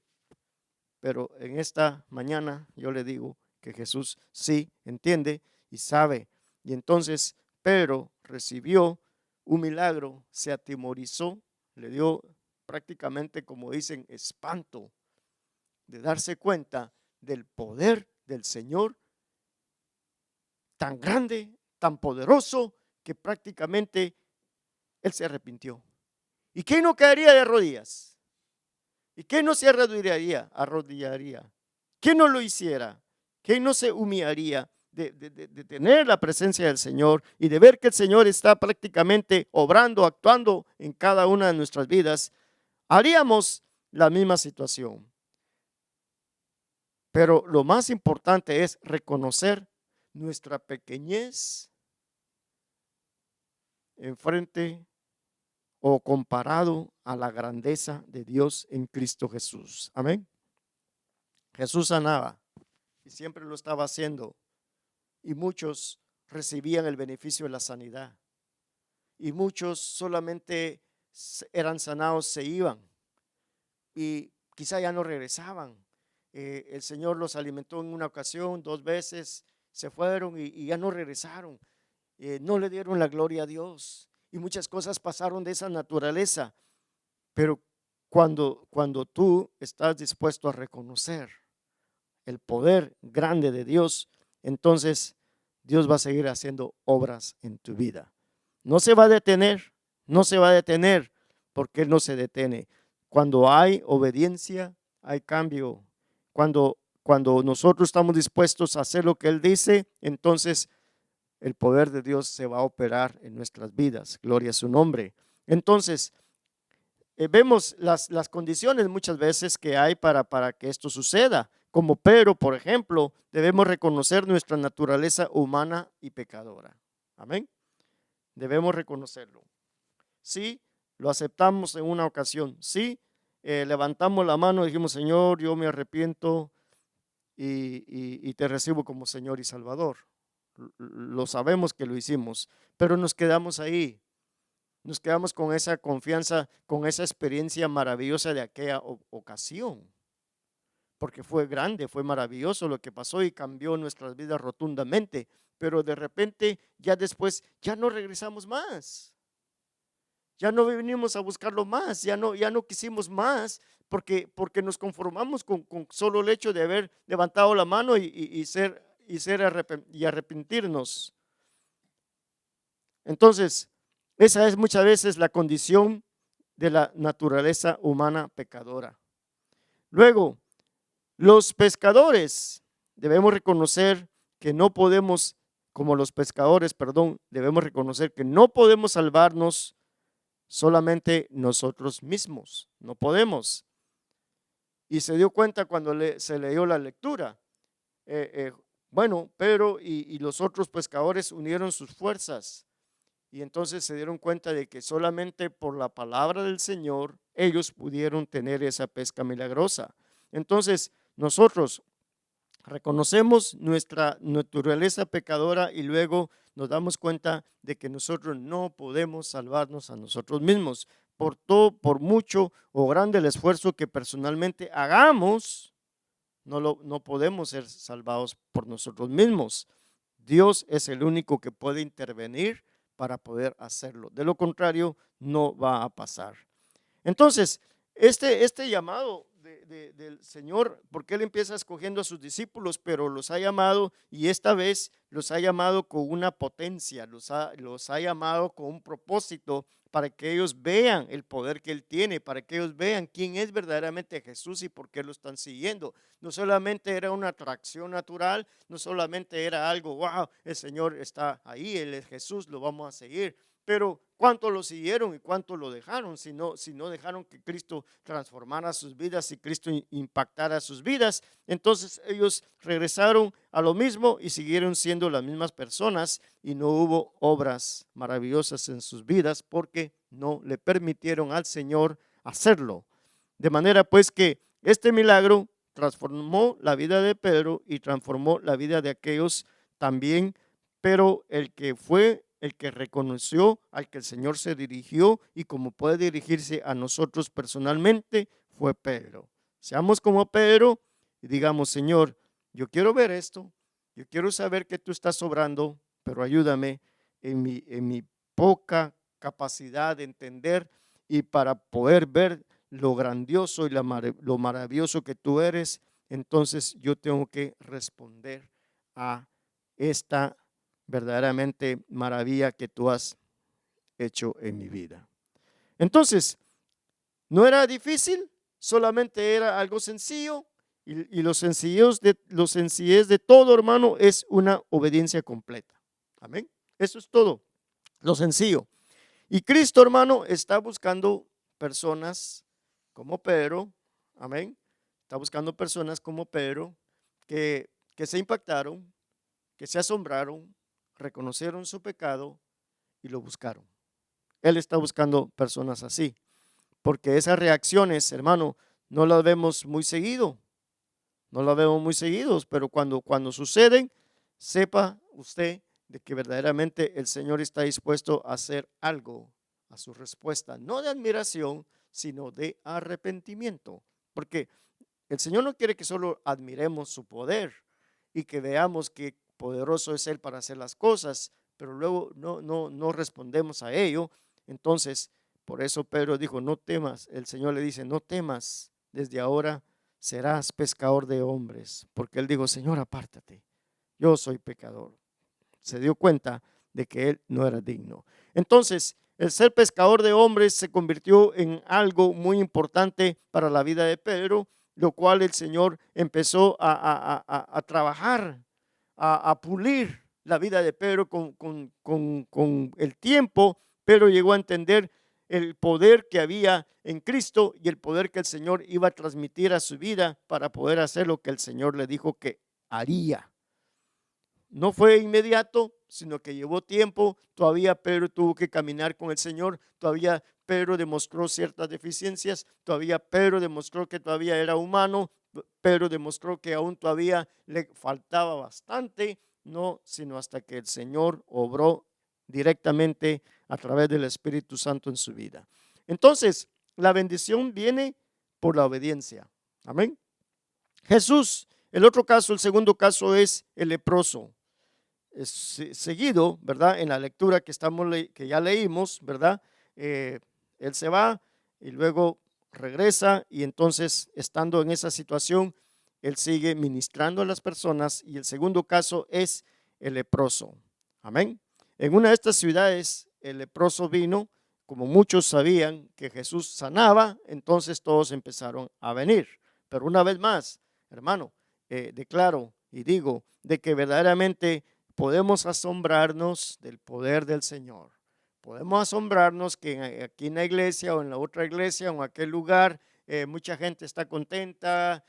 Pero en esta mañana yo le digo que Jesús sí entiende y sabe. Y entonces Pedro recibió un milagro, se atemorizó, le dio prácticamente, como dicen, espanto de darse cuenta del poder del Señor tan grande, tan poderoso, que prácticamente él se arrepintió. ¿Y quién no caería de rodillas? ¿Y quién no se arrodillaría? ¿Quién no lo hiciera? ¿Quién no se humillaría de tener la presencia del Señor y de ver que el Señor está prácticamente obrando, actuando en cada una de nuestras vidas? Haríamos la misma situación. Pero lo más importante es reconocer nuestra pequeñez en frente o comparado a la grandeza de Dios en Cristo Jesús. Amén. Jesús sanaba y siempre lo estaba haciendo, y muchos recibían el beneficio de la sanidad, y muchos solamente eran sanados, se iban y quizá ya no regresaban. El Señor los alimentó en una ocasión, 2 veces, se fueron y ya no regresaron. No le dieron la gloria a Dios y muchas cosas pasaron de esa naturaleza. Pero cuando tú estás dispuesto a reconocer el poder grande de Dios, entonces Dios va a seguir haciendo obras en tu vida. No se va a detener, no se va a detener, porque Él no se detiene. Cuando hay obediencia, hay cambio. Cuando nosotros estamos dispuestos a hacer lo que Él dice, entonces el poder de Dios se va a operar en nuestras vidas. Gloria a su nombre. Entonces, vemos las condiciones muchas veces que hay para que esto suceda. Como Pedro, por ejemplo, debemos reconocer nuestra naturaleza humana y pecadora. Amén. Debemos reconocerlo. Sí, lo aceptamos en una ocasión. Sí, levantamos la mano y dijimos, Señor, yo me arrepiento y te recibo como Señor y Salvador. Lo sabemos que lo hicimos, pero nos quedamos ahí. Nos quedamos con esa confianza, con esa experiencia maravillosa de aquella ocasión, porque fue grande, fue maravilloso lo que pasó y cambió nuestras vidas rotundamente, pero de repente ya después ya no regresamos más, ya no venimos a buscarlo más, ya no quisimos más, porque nos conformamos con solo el hecho de haber levantado la mano y arrepentirnos. Entonces, esa es muchas veces la condición de la naturaleza humana pecadora. Luego, los pescadores, debemos reconocer que no podemos, debemos reconocer que no podemos salvarnos solamente nosotros mismos, no podemos. Y se dio cuenta cuando se leyó la lectura. Pedro y los otros pescadores unieron sus fuerzas. Y entonces se dieron cuenta de que solamente por la palabra del Señor ellos pudieron tener esa pesca milagrosa. Entonces nosotros reconocemos nuestra naturaleza pecadora y luego nos damos cuenta de que nosotros no podemos salvarnos a nosotros mismos. Por mucho o grande el esfuerzo que personalmente hagamos, no podemos ser salvados por nosotros mismos. Dios es el único que puede intervenir para poder hacerlo. De lo contrario, no va a pasar. Entonces, este llamado del Señor, porque Él empieza escogiendo a sus discípulos, pero los ha llamado, y esta vez los ha llamado con una potencia, los ha llamado con un propósito, para que ellos vean el poder que Él tiene, para que ellos vean quién es verdaderamente Jesús y por qué lo están siguiendo. No solamente era una atracción natural, no solamente era algo, wow, el Señor está ahí, Él es Jesús, lo vamos a seguir. Pero ¿cuánto lo siguieron y cuánto lo dejaron? Si no dejaron que Cristo transformara sus vidas y Cristo impactara sus vidas, entonces ellos regresaron a lo mismo y siguieron siendo las mismas personas, y no hubo obras maravillosas en sus vidas porque no le permitieron al Señor hacerlo. De manera pues que este milagro transformó la vida de Pedro y transformó la vida de aquellos también, pero el que reconoció, al que el Señor se dirigió y como puede dirigirse a nosotros personalmente, fue Pedro. Seamos como Pedro y digamos: Señor, yo quiero ver esto, yo quiero saber que tú estás obrando, pero ayúdame en mi poca capacidad de entender, y para poder ver lo grandioso y lo maravilloso que tú eres, entonces yo tengo que responder a esta verdaderamente maravilla que tú has hecho en mi vida. Entonces, no era difícil, solamente era algo sencillo, y lo sencillez de todo, hermano, es una obediencia completa. Amén. Eso es todo, lo sencillo. Y Cristo, hermano, está buscando personas como Pedro. Amén. Está buscando personas como Pedro que se impactaron, que se asombraron, reconocieron su pecado y lo buscaron. Él está buscando personas así, porque esas reacciones, hermano, no las vemos muy seguido. No las vemos muy seguidos, pero cuando suceden, sepa usted de que verdaderamente el Señor está dispuesto a hacer algo a su respuesta, no de admiración, sino de arrepentimiento, porque el Señor no quiere que solo admiremos su poder y que veamos que poderoso es Él para hacer las cosas, pero luego no respondemos a ello. Entonces, por eso Pedro dijo: no temas. El Señor le dice: no temas, desde ahora serás pescador de hombres, porque él dijo: Señor, apártate, yo soy pecador. Se dio cuenta de que él no era digno. Entonces, el ser pescador de hombres se convirtió en algo muy importante para la vida de Pedro, lo cual el Señor empezó a trabajar, a pulir la vida de Pedro con el tiempo. Pedro llegó a entender el poder que había en Cristo y el poder que el Señor iba a transmitir a su vida para poder hacer lo que el Señor le dijo que haría. No fue inmediato, sino que llevó tiempo. Todavía Pedro tuvo que caminar con el Señor. Todavía Pedro demostró ciertas deficiencias. Todavía Pedro demostró que todavía era humano. Pedro demostró que aún todavía le faltaba bastante, no sino hasta que el Señor obró directamente a través del Espíritu Santo en su vida. Entonces, la bendición viene por la obediencia. Amén. Jesús, el otro caso, el segundo caso es el leproso. Es seguido, ¿verdad? En la lectura que ya leímos, ¿verdad? Él se va y luego regresa, y entonces, estando en esa situación, él sigue ministrando a las personas. Y el segundo caso es el leproso. Amén. En una de estas ciudades, el leproso vino, como muchos sabían que Jesús sanaba, entonces todos empezaron a venir. Pero una vez más, hermano, declaro y digo de que verdaderamente podemos asombrarnos del poder del Señor. Podemos asombrarnos que aquí en la iglesia o en la otra iglesia o en aquel lugar mucha gente está contenta,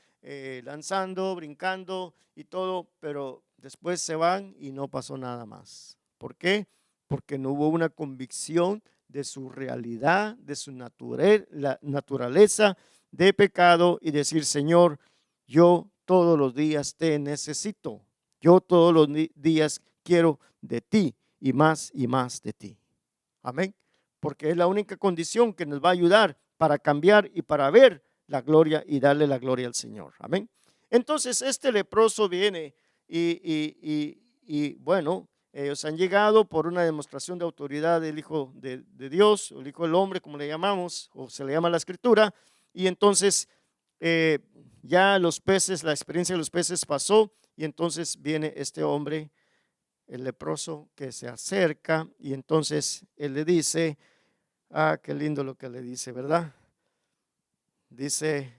lanzando, brincando y todo, pero después se van y no pasó nada más. ¿Por qué? Porque no hubo una convicción de su realidad, de su naturaleza de pecado, y decir: Señor, yo todos los días te necesito. Yo todos los días quiero de ti y más de ti. Amén. Porque es la única condición que nos va a ayudar para cambiar y para ver la gloria y darle la gloria al Señor. Amén. Entonces este leproso viene y bueno, ellos han llegado por una demostración de autoridad del Hijo de Dios, o el Hijo del Hombre, como le llamamos, o se le llama la Escritura. Y entonces ya los peces, la experiencia de los peces pasó y entonces viene este hombre, el leproso, que se acerca y entonces él le dice, qué lindo lo que le dice, ¿verdad? Dice,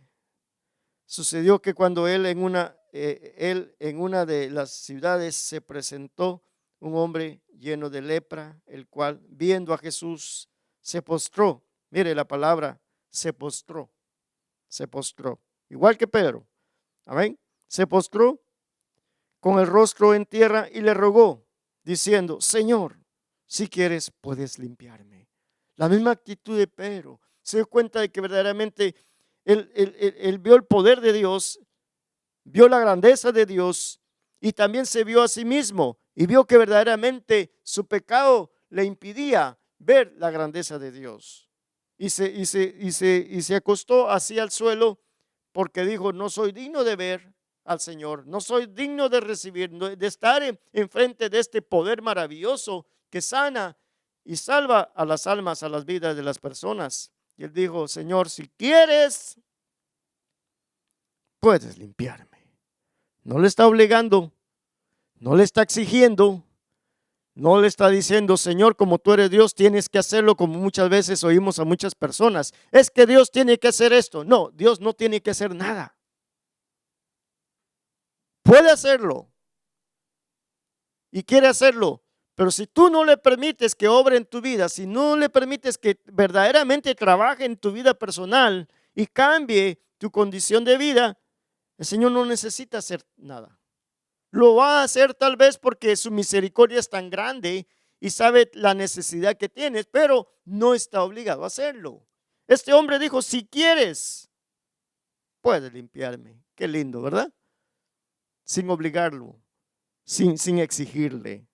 sucedió que cuando él en una de las ciudades se presentó un hombre lleno de lepra, el cual viendo a Jesús se postró. Mire la palabra, se postró, igual que Pedro. Amén. Se postró con el rostro en tierra y le rogó, diciendo, Señor, si quieres puedes limpiarme. La misma actitud de Pedro. Se dio cuenta de que verdaderamente él vio el poder de Dios, vio la grandeza de Dios y también se vio a sí mismo y vio que verdaderamente su pecado le impidía ver la grandeza de Dios. Y se acostó así al suelo porque dijo, no soy digno de ver al Señor, no soy digno de recibir, de estar enfrente de este poder maravilloso que sana y salva a las almas, a las vidas de las personas. Y él dijo, Señor, si quieres, puedes limpiarme. No le está obligando, no le está exigiendo, no le está diciendo, Señor, como tú eres Dios, tienes que hacerlo, como muchas veces oímos a muchas personas. Es que Dios tiene que hacer esto. No, Dios no tiene que hacer nada. Puede hacerlo y quiere hacerlo, pero si tú no le permites que obre en tu vida, si no le permites que verdaderamente trabaje en tu vida personal y cambie tu condición de vida, el Señor no necesita hacer nada. Lo va a hacer tal vez porque su misericordia es tan grande y sabe la necesidad que tienes, pero no está obligado a hacerlo. Este hombre dijo, si quieres, puedes limpiarme. Qué lindo, ¿verdad? Sin obligarlo, sin exigirle.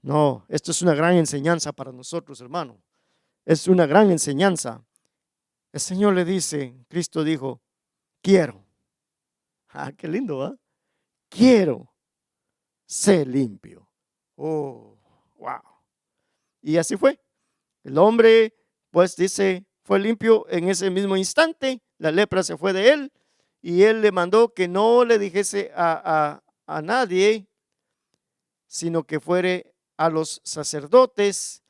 No, esto es una gran enseñanza para nosotros, hermano. Es una gran enseñanza. El Señor le dice, Cristo dijo, quiero. Qué lindo, ¿ah? Quiero ser limpio. Oh, wow. Y así fue. El hombre, pues dice, fue limpio en ese mismo instante. La lepra se fue de él y él le mandó que no le dijese a nadie, sino que fuere a los sacerdotes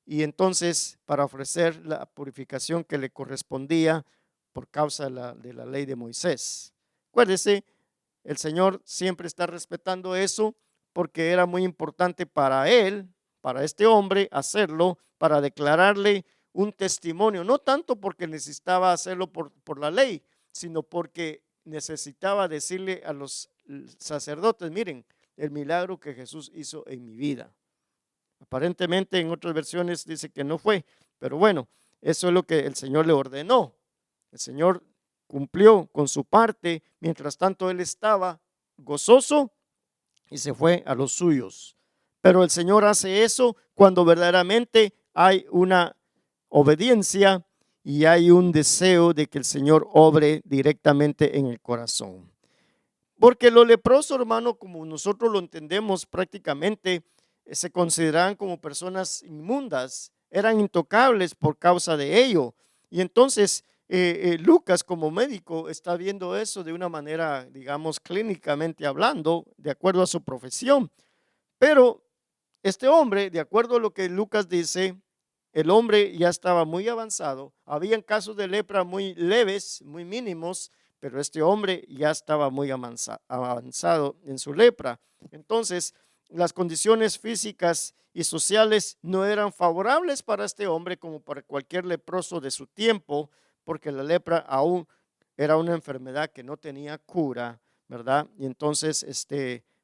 y entonces para ofrecer la purificación que le correspondía por causa de la ley de Moisés. Acuérdese, el Señor siempre está respetando eso porque era muy importante para él, para este hombre, hacerlo, para declararle un testimonio, no tanto porque necesitaba hacerlo por la ley, sino porque necesitaba decirle a los sacerdotes, miren, el milagro que Jesús hizo en mi vida. Aparentemente en otras versiones dice que no fue, pero bueno, eso es lo que el Señor le ordenó. El Señor cumplió con su parte, mientras tanto él estaba gozoso y se fue a los suyos. Pero el Señor hace eso cuando verdaderamente hay una obediencia y hay un deseo de que el Señor obre directamente en el corazón. Porque los leprosos, hermano, como nosotros lo entendemos prácticamente, se consideraban como personas inmundas, eran intocables por causa de ello. Y entonces Lucas como médico está viendo eso de una manera, digamos, clínicamente hablando, de acuerdo a su profesión. Pero este hombre, de acuerdo a lo que Lucas dice, el hombre ya estaba muy avanzado. Habían casos de lepra muy leves, muy mínimos, pero este hombre ya estaba muy avanzado en su lepra. Entonces, las condiciones físicas y sociales no eran favorables para este hombre como para cualquier leproso de su tiempo, porque la lepra aún era una enfermedad que no tenía cura, ¿verdad? Y entonces,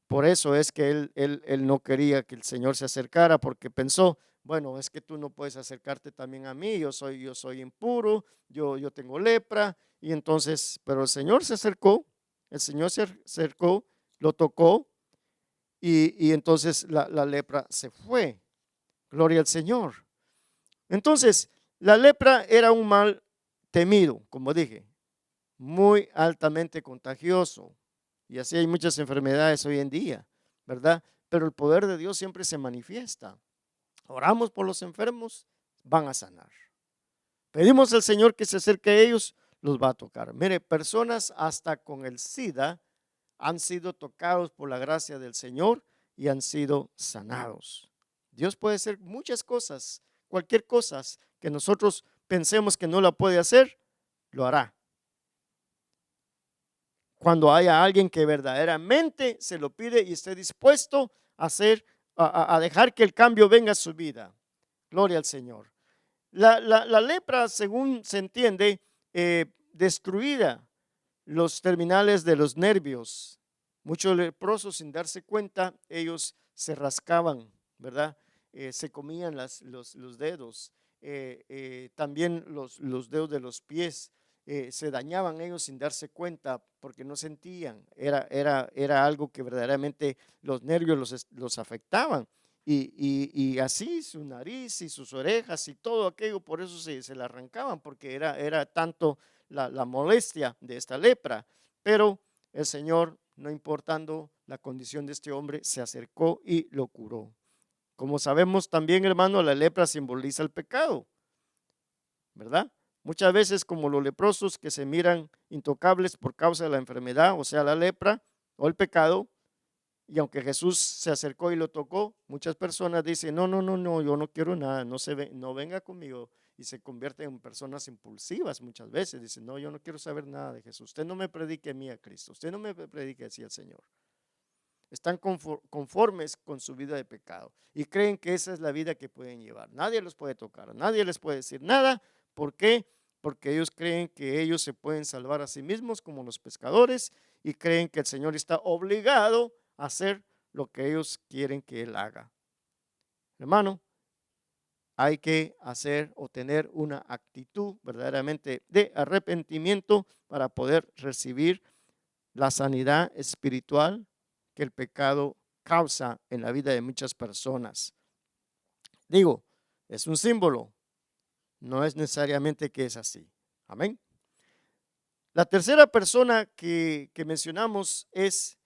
por eso es que él no quería que el Señor se acercara, porque pensó, bueno, es que tú no puedes acercarte también a mí, yo soy impuro, yo tengo lepra. Y entonces, pero el Señor se acercó, lo tocó y entonces la lepra se fue. Gloria al Señor. Entonces, la lepra era un mal temido, como dije, muy altamente contagioso. Y así hay muchas enfermedades hoy en día, ¿verdad? Pero el poder de Dios siempre se manifiesta. Oramos por los enfermos, van a sanar. Pedimos al Señor que se acerque a ellos, los va a tocar. Mire, personas hasta con el SIDA han sido tocados por la gracia del Señor y han sido sanados. Dios puede hacer muchas cosas, cualquier cosa que nosotros pensemos que no la puede hacer, lo hará. Cuando haya alguien que verdaderamente se lo pide y esté dispuesto a hacer, a dejar que el cambio venga a su vida. Gloria al Señor. La lepra, según se entiende, destruía los terminales de los nervios. Muchos leprosos, sin darse cuenta, ellos se rascaban, ¿verdad? Se comían los dedos, también los dedos de los pies. Se dañaban ellos sin darse cuenta porque no sentían. Era algo que verdaderamente los nervios los afectaban. Y así su nariz y sus orejas y todo aquello, por eso se le arrancaban, porque era tanto la molestia de esta lepra. Pero el Señor, no importando la condición de este hombre, se acercó y lo curó. Como sabemos también, hermano, la lepra simboliza el pecado, ¿verdad? Muchas veces, como los leprosos que se miran intocables por causa de la enfermedad, o sea, la lepra o el pecado, y aunque Jesús se acercó y lo tocó, muchas personas dicen, no, yo no quiero nada, no venga conmigo, y se convierten en personas impulsivas muchas veces. Dicen, no, yo no quiero saber nada de Jesús, usted no me predique a mí a Cristo, usted no me predique así al Señor. Están conformes con su vida de pecado y creen que esa es la vida que pueden llevar. Nadie los puede tocar, nadie les puede decir nada. ¿Por qué? Porque ellos creen que ellos se pueden salvar a sí mismos como los pescadores y creen que el Señor está obligado a hacer lo que ellos quieren que Él haga. Hermano, hay que hacer o tener una actitud verdaderamente de arrepentimiento para poder recibir la sanidad espiritual que el pecado causa en la vida de muchas personas. Digo, es un símbolo, no es necesariamente que es así. Amén. La tercera persona que mencionamos es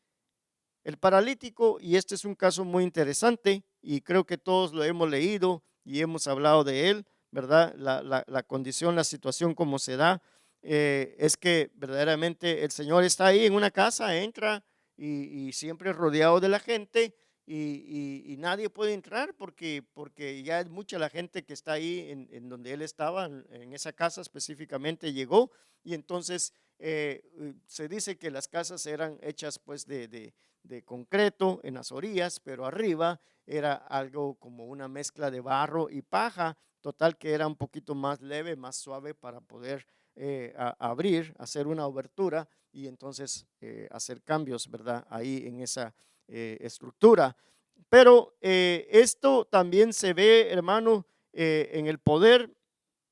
el paralítico, y este es un caso muy interesante y creo que todos lo hemos leído y hemos hablado de él, ¿verdad? La condición, la situación como se da, es que verdaderamente el Señor está ahí en una casa, entra y siempre rodeado de la gente y nadie puede entrar porque ya es mucha la gente que está ahí en donde él estaba, en esa casa específicamente llegó, y entonces se dice que las casas eran hechas pues de concreto en las orillas, pero arriba era algo como una mezcla de barro y paja, total que era un poquito más leve, más suave para poder abrir, hacer una abertura y entonces hacer cambios, ¿verdad? Ahí en esa estructura. Pero esto también se ve, hermano, en el poder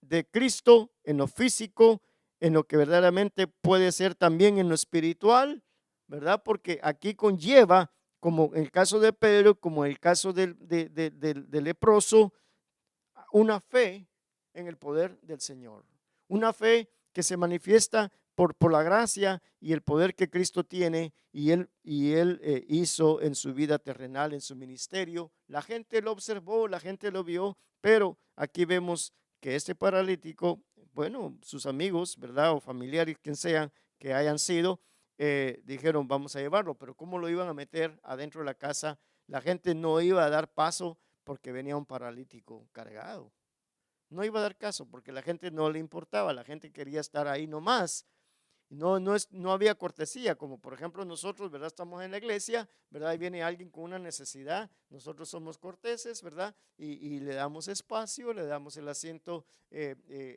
de Cristo, en lo físico, en lo que verdaderamente puede ser también en lo espiritual, ¿verdad? Porque aquí conlleva, como en el caso de Pedro, como en el caso del leproso, una fe en el poder del Señor. Una fe que se manifiesta por la gracia y el poder que Cristo tiene y él hizo en su vida terrenal, en su ministerio. La gente lo observó, la gente lo vio, pero aquí vemos que este paralítico, bueno, sus amigos, ¿verdad? O familiares, quien sean que hayan sido, dijeron, vamos a llevarlo, pero ¿cómo lo iban a meter adentro de la casa? La gente no iba a dar paso porque venía un paralítico cargado. No iba a dar caso porque la gente no le importaba, la gente quería estar ahí nomás. No había cortesía, como por ejemplo nosotros, ¿verdad? Estamos en la iglesia, ¿verdad? Y viene alguien con una necesidad, nosotros somos corteses, ¿verdad? Y le damos espacio, le damos el asiento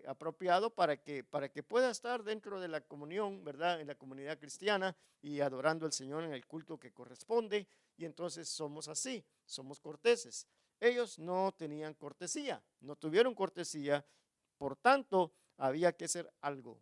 apropiado para que pueda estar dentro de la comunión, ¿verdad? En la comunidad cristiana y adorando al Señor en el culto que corresponde. Y entonces somos así, somos corteses. Ellos no tenían cortesía, no tuvieron cortesía, por tanto había que hacer algo.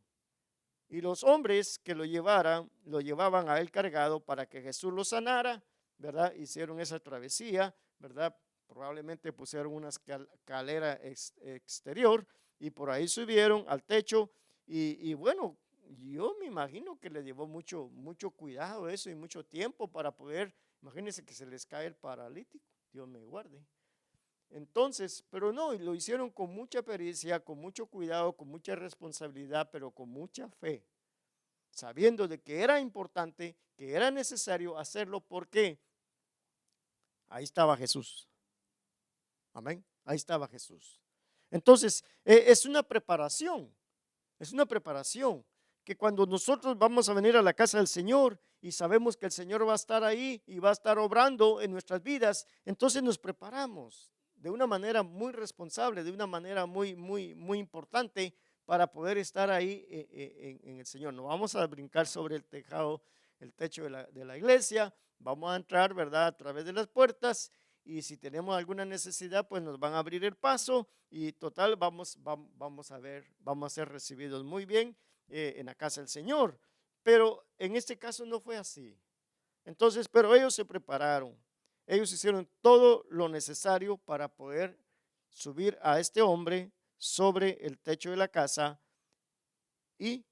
Y los hombres que lo llevaban a él cargado para que Jesús lo sanara, ¿verdad? Hicieron esa travesía, ¿verdad? Probablemente pusieron una escalera exterior y por ahí subieron al techo y bueno, yo me imagino que le llevó mucho cuidado eso y mucho tiempo para poder, imagínense que se les cae el paralítico, Dios me guarde. Entonces, pero no, y lo hicieron con mucha pericia, con mucho cuidado, con mucha responsabilidad, pero con mucha fe, sabiendo de que era importante, que era necesario hacerlo, porque ahí estaba Jesús. Amén. Ahí estaba Jesús. Entonces, es una preparación. Es una preparación que cuando nosotros vamos a venir a la casa del Señor y sabemos que el Señor va a estar ahí y va a estar obrando en nuestras vidas, entonces nos preparamos de una manera muy responsable, de una manera muy importante para poder estar ahí en el Señor. No vamos a brincar sobre el tejado, el techo de la iglesia, vamos a entrar, ¿verdad?, a través de las puertas. Y si tenemos alguna necesidad, pues nos van a abrir el paso y total, vamos a ver, vamos a ser recibidos muy bien en la casa del Señor. Pero en este caso no fue así. Entonces, pero ellos se prepararon. Ellos hicieron todo lo necesario para poder subir a este hombre sobre el techo de la casa y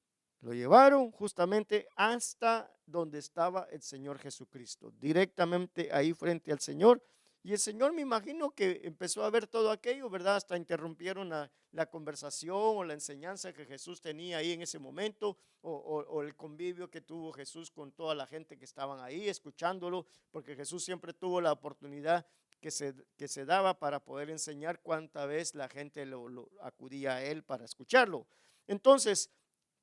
lo llevaron justamente hasta donde estaba el Señor Jesucristo, directamente ahí frente al Señor. Y el Señor, me imagino que empezó a ver todo aquello, ¿verdad? Hasta interrumpieron la conversación o la enseñanza que Jesús tenía ahí en ese momento, o el convivio que tuvo Jesús con toda la gente que estaban ahí escuchándolo, porque Jesús siempre tuvo la oportunidad que se daba para poder enseñar cuánta vez la gente lo acudía a él para escucharlo. Entonces,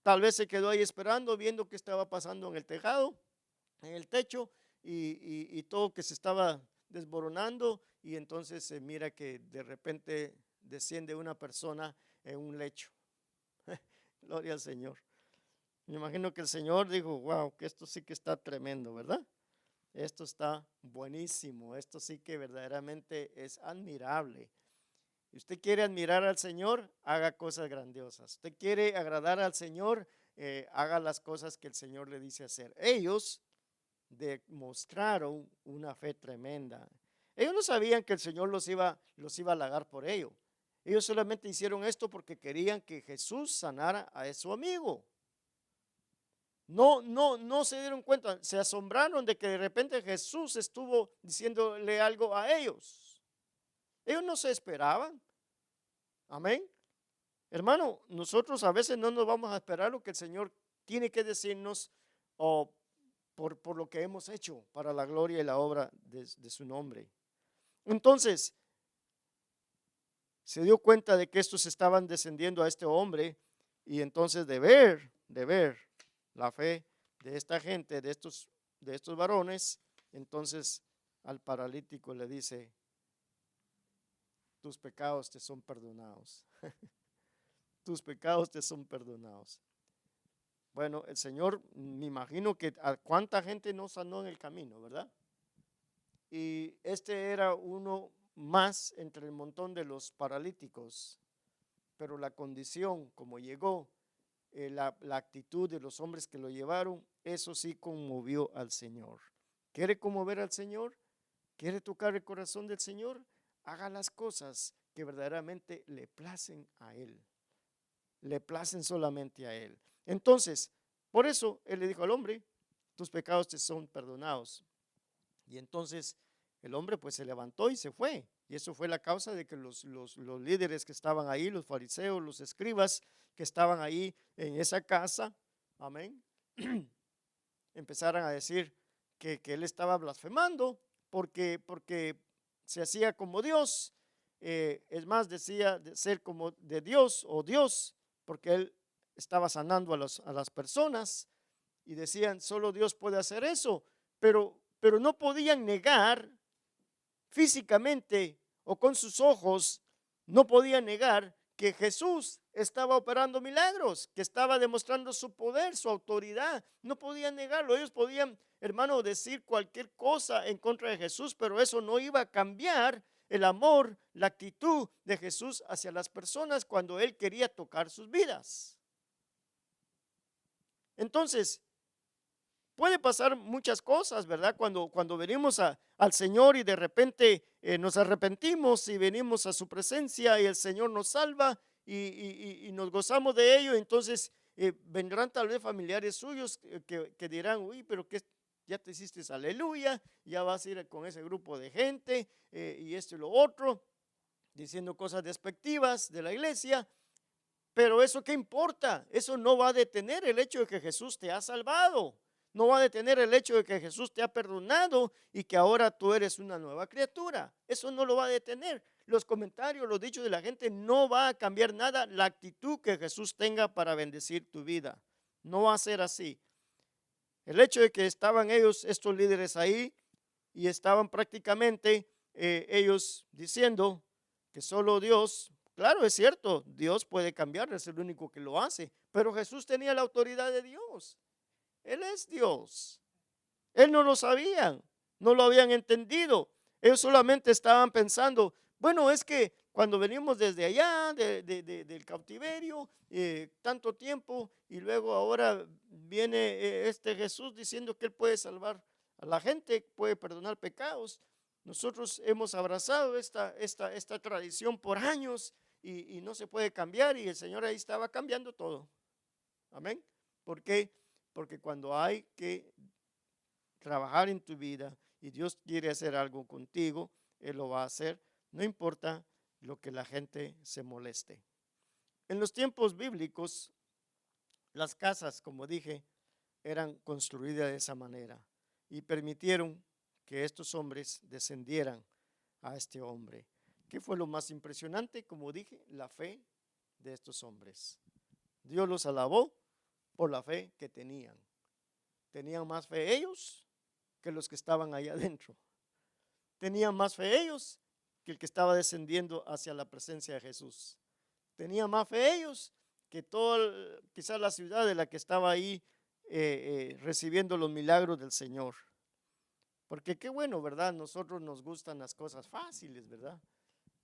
tal vez se quedó ahí esperando, viendo qué estaba pasando en el tejado, en el techo, y todo que se estaba desmoronando, y entonces se mira que de repente desciende una persona en un lecho. Gloria al Señor. Me imagino que el Señor dijo, wow, que esto sí que está tremendo, ¿verdad? Esto está buenísimo, esto sí que verdaderamente es admirable. Usted quiere admirar al Señor, haga cosas grandiosas. Usted quiere agradar al Señor, haga las cosas que el Señor le dice hacer. Ellos demostraron una fe tremenda. Ellos no sabían que el Señor los iba a halagar por ello. Ellos solamente hicieron esto porque querían que Jesús sanara a su amigo. No se dieron cuenta, se asombraron de que de repente Jesús estuvo diciéndole algo a ellos. Ellos no se esperaban. Amén. Hermano, nosotros a veces no nos vamos a esperar lo que el Señor tiene que decirnos por lo que hemos hecho para la gloria y la obra de su nombre. Entonces, se dio cuenta de que estos estaban descendiendo a este hombre, y entonces de ver la fe de esta gente, de estos varones, entonces al paralítico le dice, tus pecados te son perdonados. Tus pecados te son perdonados. Bueno, el Señor, me imagino que a cuánta gente no sanó en el camino, ¿verdad? Y este era uno más entre el montón de los paralíticos, pero la condición, como llegó, la actitud de los hombres que lo llevaron, eso sí conmovió al Señor. ¿Quiere conmover al Señor? ¿Quiere tocar el corazón del Señor? Haga las cosas que verdaderamente le placen a Él, le placen solamente a Él. Entonces, por eso Él le dijo al hombre, tus pecados te son perdonados. Y entonces el hombre pues se levantó y se fue. Y eso fue la causa de que los líderes que estaban ahí, los fariseos, los escribas que estaban ahí en esa casa, amén, empezaran a decir que él estaba blasfemando porque se hacía como Dios. Es más, decía de ser como de Dios o Dios, porque él estaba sanando a las personas, y decían, solo Dios puede hacer eso, pero no podían negar físicamente o con sus ojos, no podían negar que Jesús estaba operando milagros, que estaba demostrando su poder, su autoridad. No podían negarlo. Ellos podían, hermano, decir cualquier cosa en contra de Jesús, pero eso no iba a cambiar el amor, la actitud de Jesús hacia las personas cuando Él quería tocar sus vidas. Entonces, puede pasar muchas cosas, ¿verdad? Cuando venimos al Señor y de repente nos arrepentimos y venimos a su presencia y el Señor nos salva y nos gozamos de ello, entonces vendrán tal vez familiares suyos que dirán, uy, pero que ya te hiciste aleluya, ya vas a ir con ese grupo de gente y esto y lo otro. diciendo cosas despectivas de la iglesia, pero eso ¿qué importa? Eso no va a detener el hecho de que Jesús te ha salvado. No va a detener el hecho de que Jesús te ha perdonado y que ahora tú eres una nueva criatura. Eso no lo va a detener. Los comentarios, los dichos de la gente no va a cambiar nada la actitud que Jesús tenga para bendecir tu vida. No va a ser así. El hecho de que estaban ellos, estos líderes ahí, y estaban prácticamente ellos diciendo que solo Dios, claro, es cierto, Dios puede cambiar, es el único que lo hace, pero Jesús tenía la autoridad de Dios. Él es Dios. Él no lo sabían, no lo habían entendido. Ellos solamente estaban pensando, bueno, es que cuando venimos desde allá, del cautiverio, tanto tiempo, y luego ahora viene este Jesús diciendo que Él puede salvar a la gente, puede perdonar pecados. Nosotros hemos abrazado esta tradición por años y no se puede cambiar, y el Señor ahí estaba cambiando todo. Amén. ¿Por qué? Porque cuando hay que trabajar en tu vida y Dios quiere hacer algo contigo, Él lo va a hacer, no importa lo que la gente se moleste. En los tiempos bíblicos, las casas, como dije, eran construidas de esa manera y permitieron que estos hombres descendieran a este hombre. ¿Qué fue lo más impresionante? Como dije, la fe de estos hombres. Dios los alabó por la fe que tenían. Tenían más fe ellos que los que estaban allá adentro. Tenían más fe ellos que el que estaba descendiendo hacia la presencia de Jesús. Tenían más fe ellos que toda, quizás la ciudad de la que estaba ahí recibiendo los milagros del Señor. Porque qué bueno, ¿verdad? Nosotros nos gustan las cosas fáciles, ¿verdad?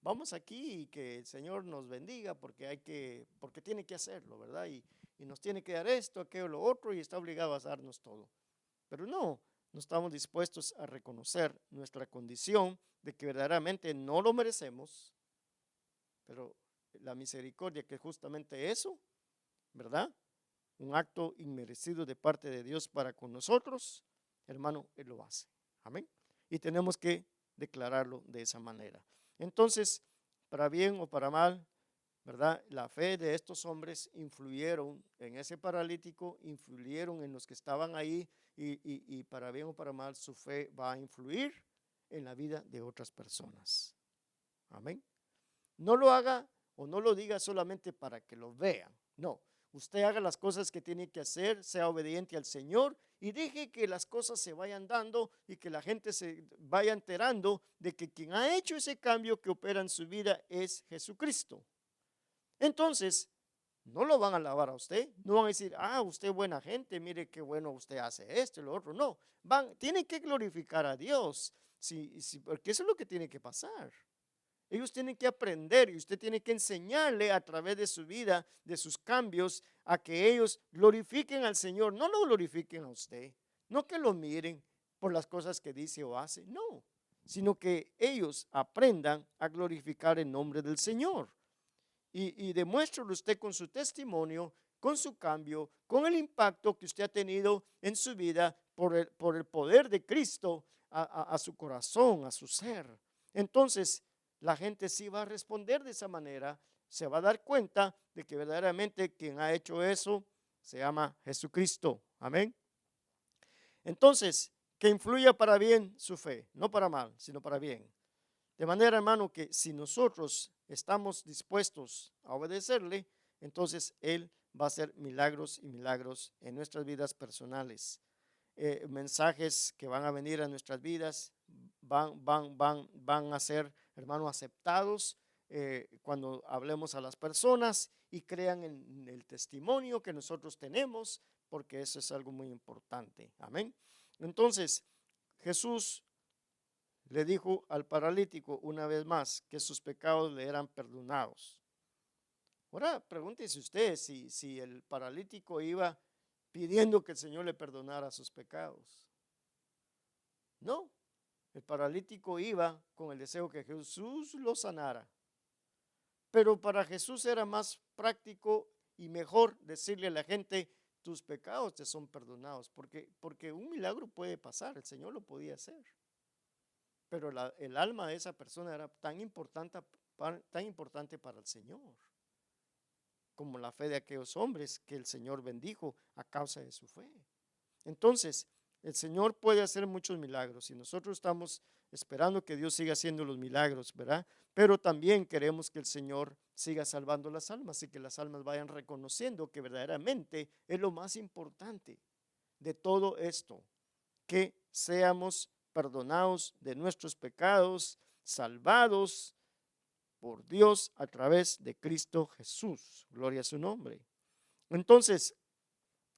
Vamos aquí y que el Señor nos bendiga porque tiene que hacerlo, ¿verdad? Y nos tiene que dar esto, aquello, lo otro, y está obligado a darnos todo. Pero no estamos dispuestos a reconocer nuestra condición de que verdaderamente no lo merecemos, pero la misericordia, que es justamente eso, ¿verdad? Un acto inmerecido de parte de Dios para con nosotros, hermano, Él lo hace. Amén. Y tenemos que declararlo de esa manera. Entonces, para bien o para mal, ¿verdad? La fe de estos hombres influyeron en ese paralítico, influyeron en los que estaban ahí y para bien o para mal su fe va a influir en la vida de otras personas. Amén. No lo haga o no lo diga solamente para que lo vean. No, usted haga las cosas que tiene que hacer, sea obediente al Señor y deje que las cosas se vayan dando y que la gente se vaya enterando de que quien ha hecho ese cambio que opera en su vida es Jesucristo. Entonces, no lo van a alabar a usted, no van a decir, usted es buena gente, mire qué bueno usted hace esto y lo otro. No, tienen que glorificar a Dios, porque eso es lo que tiene que pasar. Ellos tienen que aprender y usted tiene que enseñarle a través de su vida, de sus cambios, a que ellos glorifiquen al Señor. No lo glorifiquen a usted, no que lo miren por las cosas que dice o hace, no, sino que ellos aprendan a glorificar el nombre del Señor. Y demuéstrelo usted con su testimonio, con su cambio, con el impacto que usted ha tenido en su vida por el poder de Cristo a su corazón, a su ser. Entonces, la gente sí va a responder de esa manera, se va a dar cuenta de que verdaderamente quien ha hecho eso se llama Jesucristo. Amén. Entonces, que influya para bien su fe, no para mal, sino para bien. De manera, hermano, que si nosotros estamos dispuestos a obedecerle, entonces Él va a hacer milagros y milagros en nuestras vidas personales. Mensajes que van a venir a nuestras vidas van a ser, hermano, aceptados cuando hablemos a las personas y crean en el testimonio que nosotros tenemos, porque eso es algo muy importante. Amén. Entonces, Jesús le dijo al paralítico una vez más que sus pecados le eran perdonados. Ahora pregúntese usted si el paralítico iba pidiendo que el Señor le perdonara sus pecados. No, el paralítico iba con el deseo que Jesús lo sanara. Pero para Jesús era más práctico y mejor decirle a la gente, tus pecados te son perdonados, porque un milagro puede pasar, el Señor lo podía hacer. Pero el alma de esa persona era tan importante tan importante para el Señor, como la fe de aquellos hombres que el Señor bendijo a causa de su fe. Entonces, el Señor puede hacer muchos milagros y nosotros estamos esperando que Dios siga haciendo los milagros, ¿verdad? Pero también queremos que el Señor siga salvando las almas y que las almas vayan reconociendo que verdaderamente es lo más importante de todo esto, que seamos perdonados de nuestros pecados, salvados por Dios a través de Cristo Jesús. Gloria a su nombre. Entonces,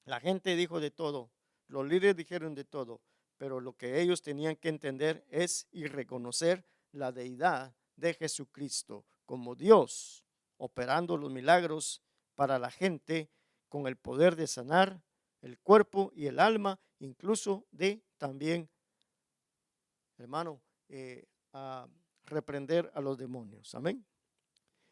la gente dijo de todo, los líderes dijeron de todo, pero lo que ellos tenían que entender es y reconocer la deidad de Jesucristo como Dios, operando los milagros para la gente con el poder de sanar el cuerpo y el alma, incluso de también, hermano, a reprender a los demonios. Amén.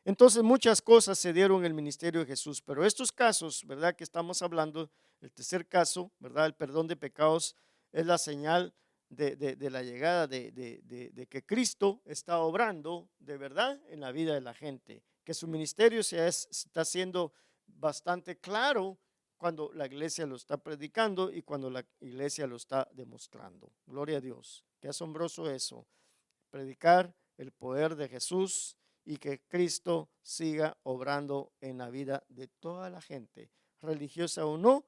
Entonces muchas cosas se dieron en el ministerio de Jesús, pero estos casos, ¿verdad? Que estamos hablando, el tercer caso, ¿verdad? El perdón de pecados es la señal de la llegada de que Cristo está obrando de verdad en la vida de la gente, que su ministerio está siendo bastante claro cuando la iglesia lo está predicando y cuando la iglesia lo está demostrando. Gloria a Dios. Qué asombroso eso, predicar el poder de Jesús y que Cristo siga obrando en la vida de toda la gente, religiosa o no,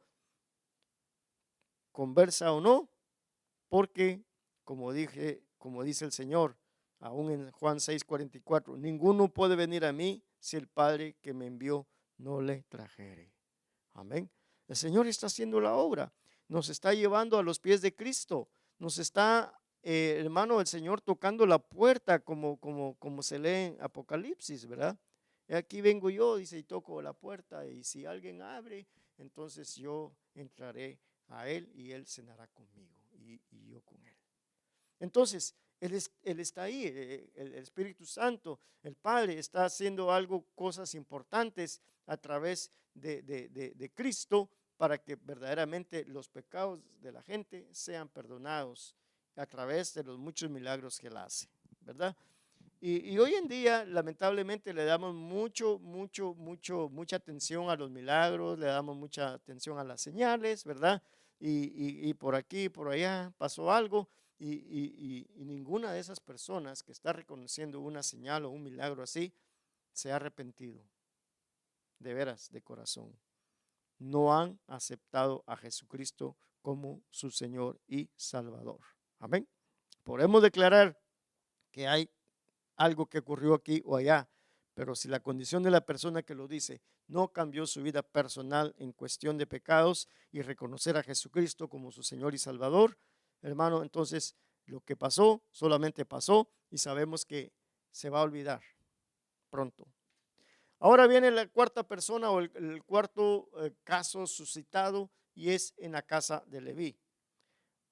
conversa o no, porque como dice el Señor, aún en Juan 6:44, ninguno puede venir a mí si el Padre que me envió no le trajere. Amén. El Señor está haciendo la obra, nos está llevando a los pies de Cristo, nos está hermano, el Señor tocando la puerta como se lee en Apocalipsis, ¿verdad? Aquí vengo yo, dice, y toco la puerta, y si alguien abre, entonces yo entraré a él y él cenará conmigo y yo con él. Entonces, él está ahí, el Espíritu Santo, el Padre está haciendo cosas importantes a través de Cristo para que verdaderamente los pecados de la gente sean perdonados a través de los muchos milagros que él hace, ¿verdad? Y hoy en día, lamentablemente, le damos mucha atención a los milagros, le damos mucha atención a las señales, ¿verdad? Y por aquí, por allá pasó algo y ninguna de esas personas que está reconociendo una señal o un milagro así se ha arrepentido, de veras, de corazón. No han aceptado a Jesucristo como su Señor y Salvador. Amén. Podemos declarar que hay algo que ocurrió aquí o allá, pero si la condición de la persona que lo dice no cambió su vida personal en cuestión de pecados y reconocer a Jesucristo como su Señor y Salvador, hermano, entonces lo que pasó solamente pasó y sabemos que se va a olvidar pronto. Ahora viene la cuarta persona o el cuarto caso suscitado y es en la casa de Leví.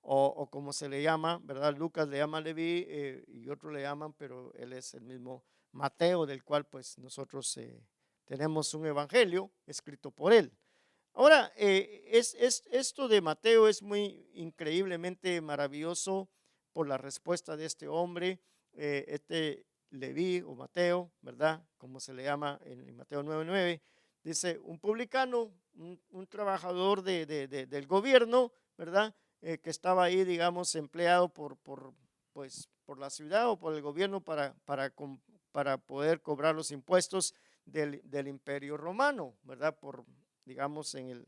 O como se le llama, ¿verdad? Lucas le llama Leví y otros le llaman, pero él es el mismo Mateo, del cual pues nosotros tenemos un evangelio escrito por él. Ahora, esto de Mateo es muy increíblemente maravilloso por la respuesta de este hombre, este Leví o Mateo, ¿verdad? Como se le llama en Mateo 9:9, dice, un publicano, un trabajador del gobierno, ¿verdad? Que estaba ahí, digamos, empleado por la ciudad o por el gobierno para poder cobrar los impuestos del imperio romano, ¿verdad? Digamos, en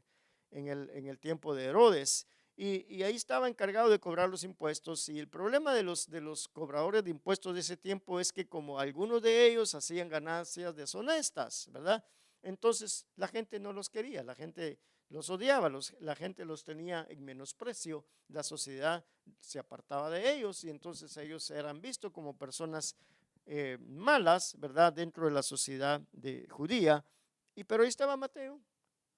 el tiempo de Herodes. Y ahí estaba encargado de cobrar los impuestos. Y el problema de los cobradores de impuestos de ese tiempo es que como algunos de ellos hacían ganancias deshonestas, ¿verdad? Entonces la gente no los quería, la gente los odiaba, la gente los tenía en menosprecio, la sociedad se apartaba de ellos y entonces ellos eran vistos como personas malas, ¿verdad? Dentro de la sociedad judía. Pero ahí estaba Mateo,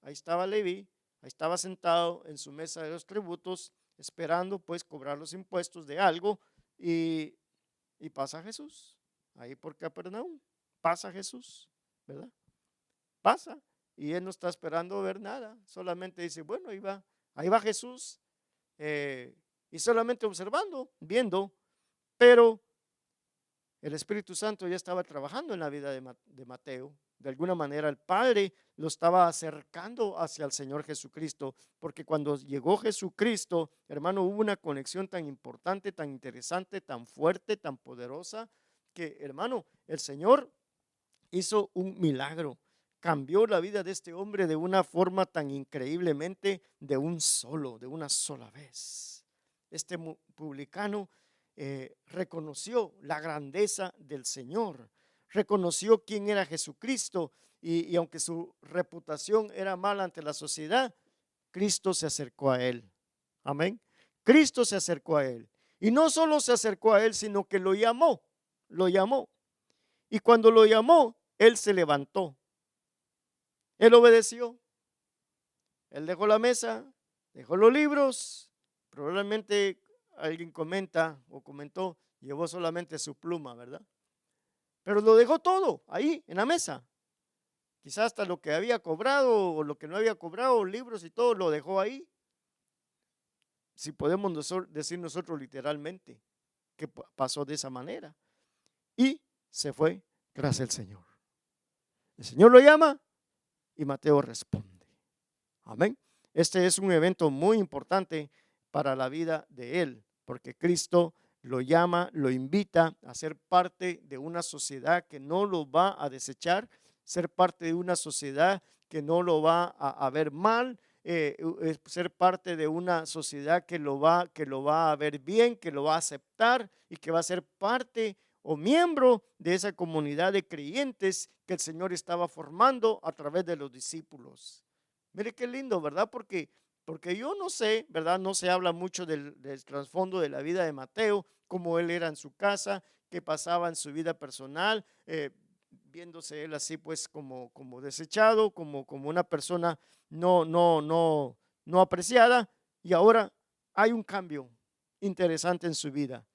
ahí estaba Leví, ahí estaba sentado en su mesa de los tributos, esperando pues cobrar los impuestos de algo y pasa Jesús, ahí por Capernaum, pasa Jesús, ¿verdad? Pasa. Y él no está esperando ver nada, solamente dice, bueno, ahí va Jesús, y solamente observando, viendo, pero el Espíritu Santo ya estaba trabajando en la vida de Mateo. De alguna manera el Padre lo estaba acercando hacia el Señor Jesucristo, porque cuando llegó Jesucristo, hermano, hubo una conexión tan importante, tan interesante, tan fuerte, tan poderosa, que, hermano, el Señor hizo un milagro. Cambió la vida de este hombre de una forma tan increíblemente de una sola vez. Este publicano reconoció la grandeza del Señor, reconoció quién era Jesucristo y aunque su reputación era mala ante la sociedad, Cristo se acercó a él. Amén. Cristo se acercó a él. Y no solo se acercó a él, sino que lo llamó. Lo llamó. Y cuando lo llamó, él se levantó. Él obedeció. Él dejó la mesa, dejó los libros. Probablemente alguien comenta o comentó, llevó solamente su pluma, ¿verdad? Pero lo dejó todo ahí en la mesa. Quizás hasta lo que había cobrado o lo que no había cobrado, libros y todo, lo dejó ahí. Si podemos decir nosotros literalmente que pasó de esa manera. Y se fue tras el Señor. El Señor lo llama y Mateo responde. Amén. Este es un evento muy importante para la vida de él, porque Cristo lo llama, lo invita a ser parte de una sociedad que no lo va a desechar, ser parte de una sociedad que no lo va a ver mal, ser parte de una sociedad que lo va a ver bien, que lo va a aceptar y que va a ser parte o miembro de esa comunidad de creyentes que el Señor estaba formando a través de los discípulos. Mire qué lindo, ¿verdad? Porque yo no sé, ¿verdad? No se habla mucho del trasfondo de la vida de Mateo, cómo él era en su casa, qué pasaba en su vida personal, viéndose él así pues como desechado, como una persona no apreciada. Y ahora hay un cambio interesante en su vida.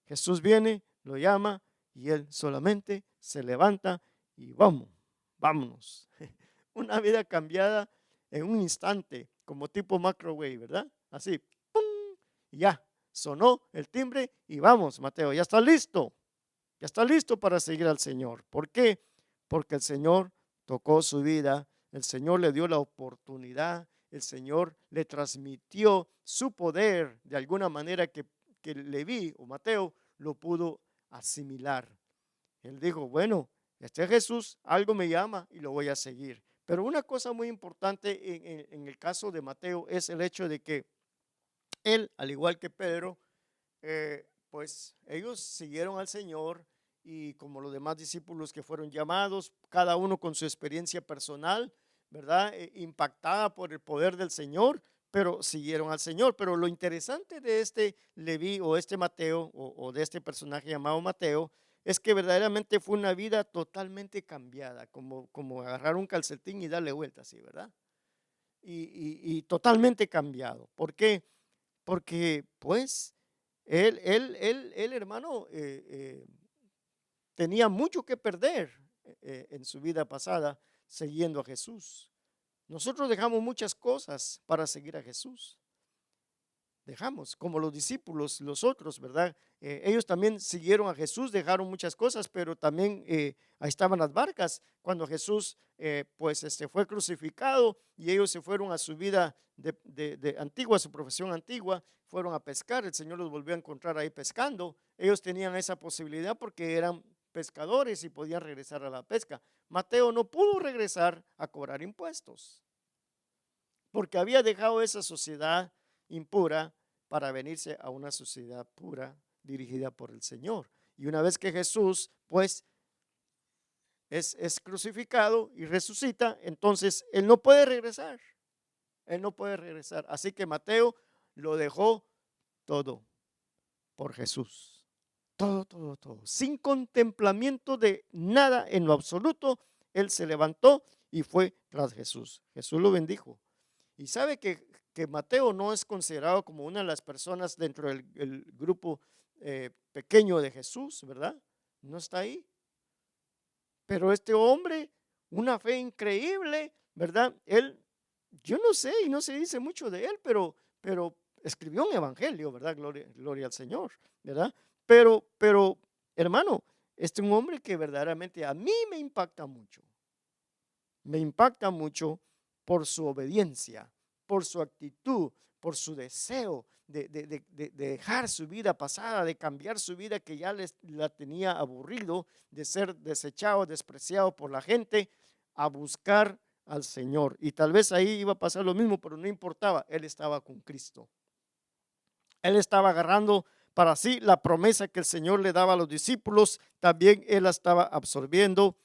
Jesús viene, lo llama y él solamente se levanta y vámonos. Una vida cambiada en un instante, como tipo microwave, ¿verdad? Así, ¡pum! Y ya, sonó el timbre y vamos, Mateo, ya está listo para seguir al Señor. ¿Por qué? Porque el Señor tocó su vida, el Señor le dio la oportunidad, el Señor le transmitió su poder de alguna manera que Leví o Mateo lo pudo asimilar. Él dijo, bueno, este Jesús algo me llama y lo voy a seguir. Pero una cosa muy importante en el caso de Mateo es el hecho de que él, al igual que Pedro, pues ellos siguieron al Señor y como los demás discípulos que fueron llamados, cada uno con su experiencia personal, ¿verdad? Impactada por el poder del Señor, pero siguieron al Señor. Pero lo interesante de este Leví o este Mateo o de este personaje llamado Mateo es que verdaderamente fue una vida totalmente cambiada, como agarrar un calcetín y darle vuelta así, ¿verdad? Y totalmente cambiado. ¿Por qué? Porque pues él hermano, tenía mucho que perder en su vida pasada siguiendo a Jesús. Nosotros dejamos muchas cosas para seguir a Jesús. Dejamos, como los discípulos, los otros, ¿verdad? Ellos también siguieron a Jesús, dejaron muchas cosas, pero también ahí estaban las barcas cuando Jesús fue crucificado y ellos se fueron a su vida de antigua, a su profesión antigua, fueron a pescar. El Señor los volvió a encontrar ahí pescando. Ellos tenían esa posibilidad porque eran pescadores y podían regresar a la pesca. Mateo no pudo regresar a cobrar impuestos porque había dejado esa sociedad impura para venirse a una sociedad pura dirigida por el Señor. Y una vez que Jesús pues es crucificado y resucita, entonces él no puede regresar. Él no puede regresar. Así que Mateo lo dejó todo por Jesús. Todo. Sin contemplamiento de nada en lo absoluto, él se levantó y fue tras Jesús. Jesús lo bendijo. Y sabe que Mateo no es considerado como una de las personas dentro del grupo pequeño de Jesús, ¿verdad? No está ahí. Pero este hombre, una fe increíble, ¿verdad? Él, yo no sé, y no se dice mucho de él, pero escribió un evangelio, ¿verdad? Gloria al Señor, ¿verdad? Pero hermano, Este es un hombre que verdaderamente a mí me impacta mucho. Me impacta mucho por su obediencia, por su actitud, por su deseo de dejar su vida pasada, de cambiar su vida que ya la tenía aburrido, de ser desechado, despreciado por la gente, a buscar al Señor. Y tal vez ahí iba a pasar lo mismo, pero no importaba, él estaba con Cristo. Él estaba agarrando para sí la promesa que el Señor le daba a los discípulos, también él la estaba absorbiendo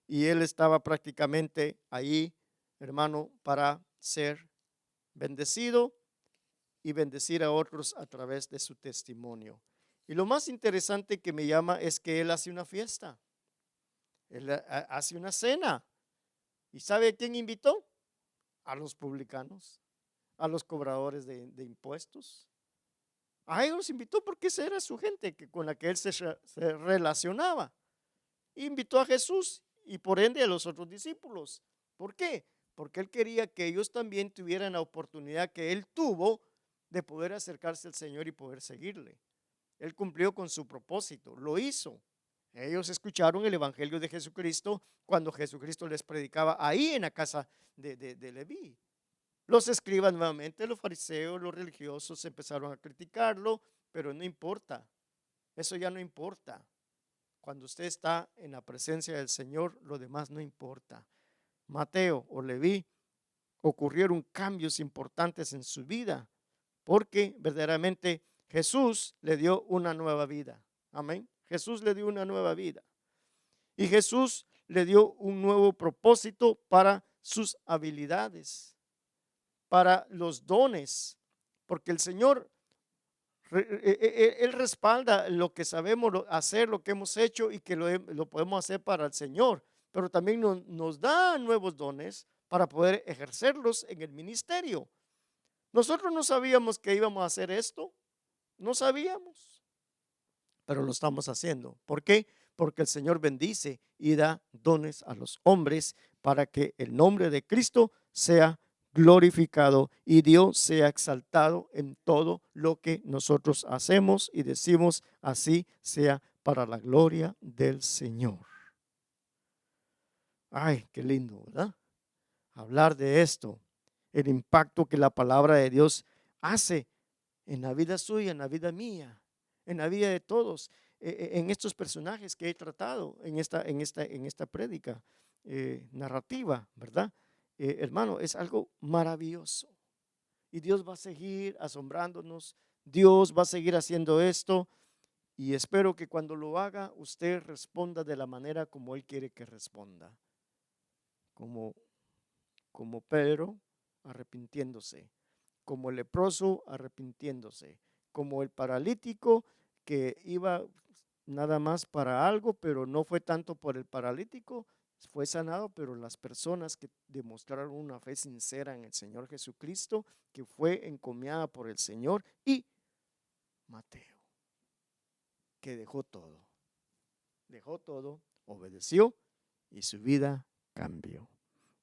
y él estaba prácticamente ahí, hermano, para ser bendecido y bendecir a otros a través de su testimonio. Y lo más interesante que me llama es que él hace una fiesta, él hace una cena. ¿Y sabe a quién invitó? A los publicanos, a los cobradores de impuestos. A ellos los invitó porque esa era su gente con la que él se relacionaba. Invitó a Jesús y por ende a los otros discípulos. ¿Por qué? Porque él quería que ellos también tuvieran la oportunidad que él tuvo de poder acercarse al Señor y poder seguirle. Él cumplió con su propósito, lo hizo. Ellos escucharon el evangelio de Jesucristo cuando Jesucristo les predicaba ahí en la casa de Leví. Los escribas nuevamente, los fariseos, los religiosos empezaron a criticarlo, pero no importa, eso ya no importa. Cuando usted está en la presencia del Señor, lo demás no importa. Mateo o Leví ocurrieron cambios importantes en su vida, porque verdaderamente Jesús le dio una nueva vida. Amén. Jesús le dio una nueva vida. Y Jesús le dio un nuevo propósito para sus habilidades, para los dones, porque el Señor, Él respalda lo que sabemos hacer, lo que hemos hecho y que lo podemos hacer para el Señor, pero también nos da nuevos dones para poder ejercerlos en el ministerio. Nosotros no sabíamos que íbamos a hacer esto, no sabíamos, pero lo estamos haciendo. ¿Por qué? Porque el Señor bendice y da dones a los hombres para que el nombre de Cristo sea glorificado y Dios sea exaltado en todo lo que nosotros hacemos y decimos, así sea para la gloria del Señor. Ay, qué lindo, ¿verdad? Hablar de esto, el impacto que la palabra de Dios hace en la vida suya, en la vida mía, en la vida de todos, en estos personajes que he tratado en esta prédica narrativa, ¿verdad? Hermano, es algo maravilloso y Dios va a seguir asombrándonos, Dios va a seguir haciendo esto y espero que cuando lo haga usted responda de la manera como Él quiere que responda, como Pedro arrepintiéndose, como el leproso arrepintiéndose, como el paralítico que iba nada más para algo, pero no fue tanto por el paralítico, fue sanado, pero las personas que demostraron una fe sincera en el Señor Jesucristo, que fue encomiada por el Señor, y Mateo, que dejó todo, obedeció y su vida cambió.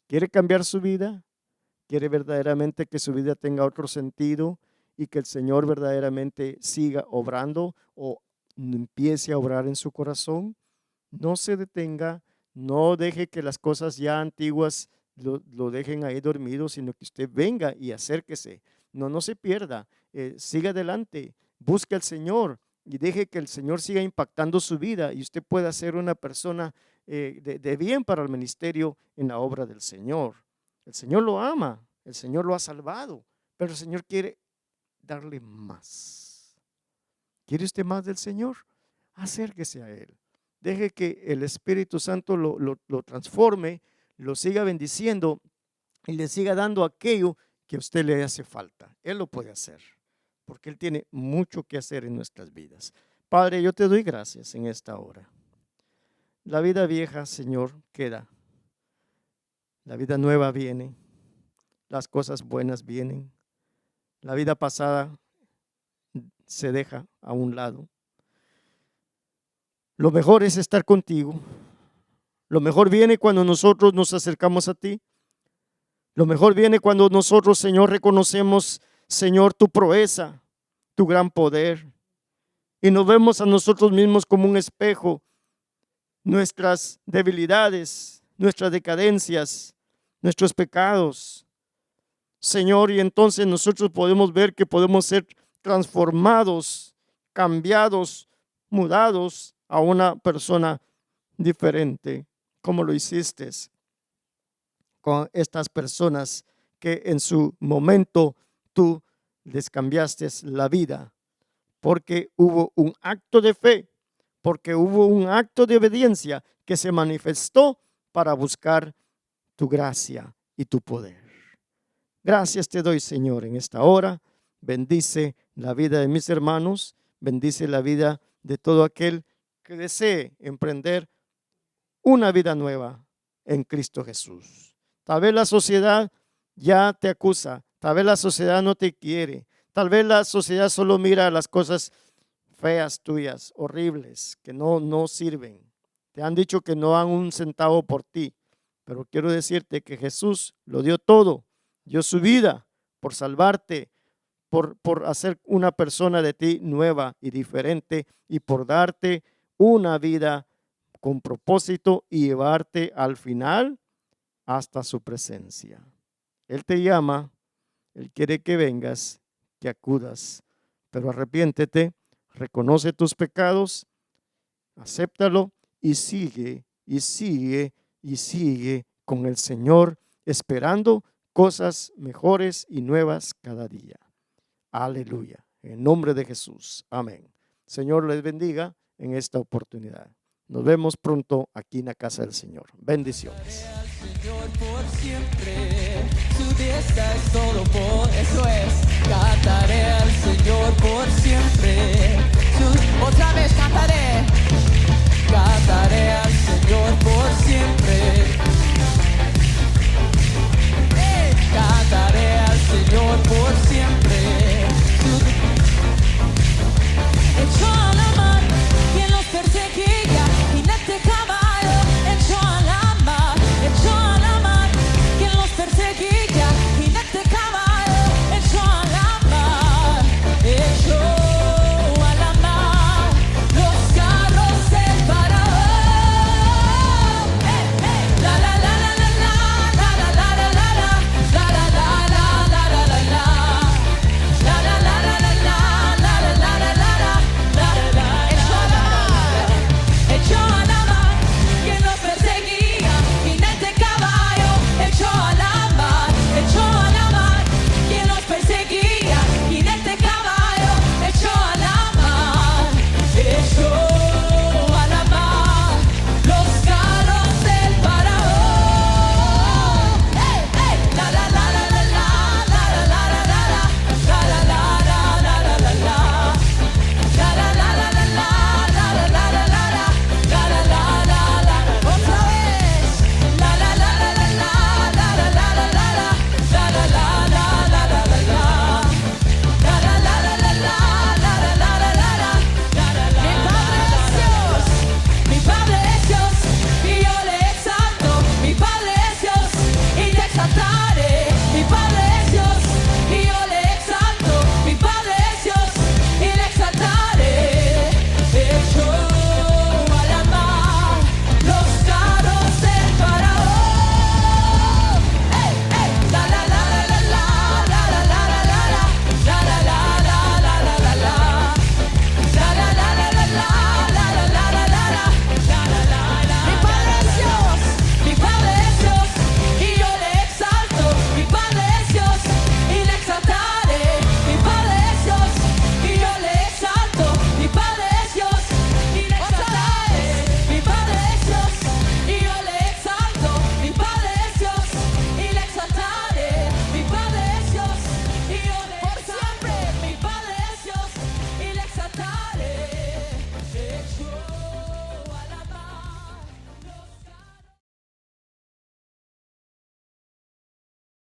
¿Quiere cambiar su vida? ¿Quiere verdaderamente que su vida tenga otro sentido y que el Señor verdaderamente siga obrando o empiece a obrar en su corazón? No se detenga, no deje que las cosas ya antiguas lo dejen ahí dormido, sino que usted venga y acérquese. No se pierda, siga adelante, busque al Señor y deje que el Señor siga impactando su vida y usted pueda ser una persona de bien para el ministerio en la obra del Señor. El Señor lo ama, el Señor lo ha salvado, pero el Señor quiere darle más. ¿Quiere usted más del Señor? Acérquese a Él. Deje que el Espíritu Santo lo transforme, lo siga bendiciendo y le siga dando aquello que a usted le hace falta. Él lo puede hacer, porque Él tiene mucho que hacer en nuestras vidas. Padre, yo te doy gracias en esta hora. La vida vieja, Señor, queda. La vida nueva viene, las cosas buenas vienen, la vida pasada se deja a un lado. Lo mejor es estar contigo, lo mejor viene cuando nosotros nos acercamos a ti, lo mejor viene cuando nosotros, Señor, reconocemos, Señor, tu proeza, tu gran poder y nos vemos a nosotros mismos como un espejo nuestras debilidades, nuestras decadencias, nuestros pecados, Señor, y entonces nosotros podemos ver que podemos ser transformados, cambiados, mudados a una persona diferente, como lo hiciste con estas personas que en su momento tú les cambiaste la vida, porque hubo un acto de fe, porque hubo un acto de obediencia que se manifestó para buscar tu gracia y tu poder. Gracias te doy, Señor, en esta hora. Bendice la vida de mis hermanos, bendice la vida de todo aquel que desee emprender una vida nueva en Cristo Jesús. Tal vez la sociedad ya te acusa, tal vez la sociedad no te quiere, tal vez la sociedad solo mira las cosas feas tuyas, horribles, que no sirven. Te han dicho que no dan un centavo por ti, pero quiero decirte que Jesús lo dio todo, dio su vida por salvarte, por hacer una persona de ti nueva y diferente y por darte una vida con propósito y llevarte al final hasta su presencia. Él te llama, Él quiere que vengas, que acudas, pero arrepiéntete, reconoce tus pecados, acéptalo y sigue con el Señor, esperando cosas mejores y nuevas cada día. Aleluya. En nombre de Jesús. Amén. Señor les bendiga en esta oportunidad. Nos vemos pronto aquí en la casa del Señor. Bendiciones. Señor por siempre, su diestra es todo por eso es, cantaré al Señor.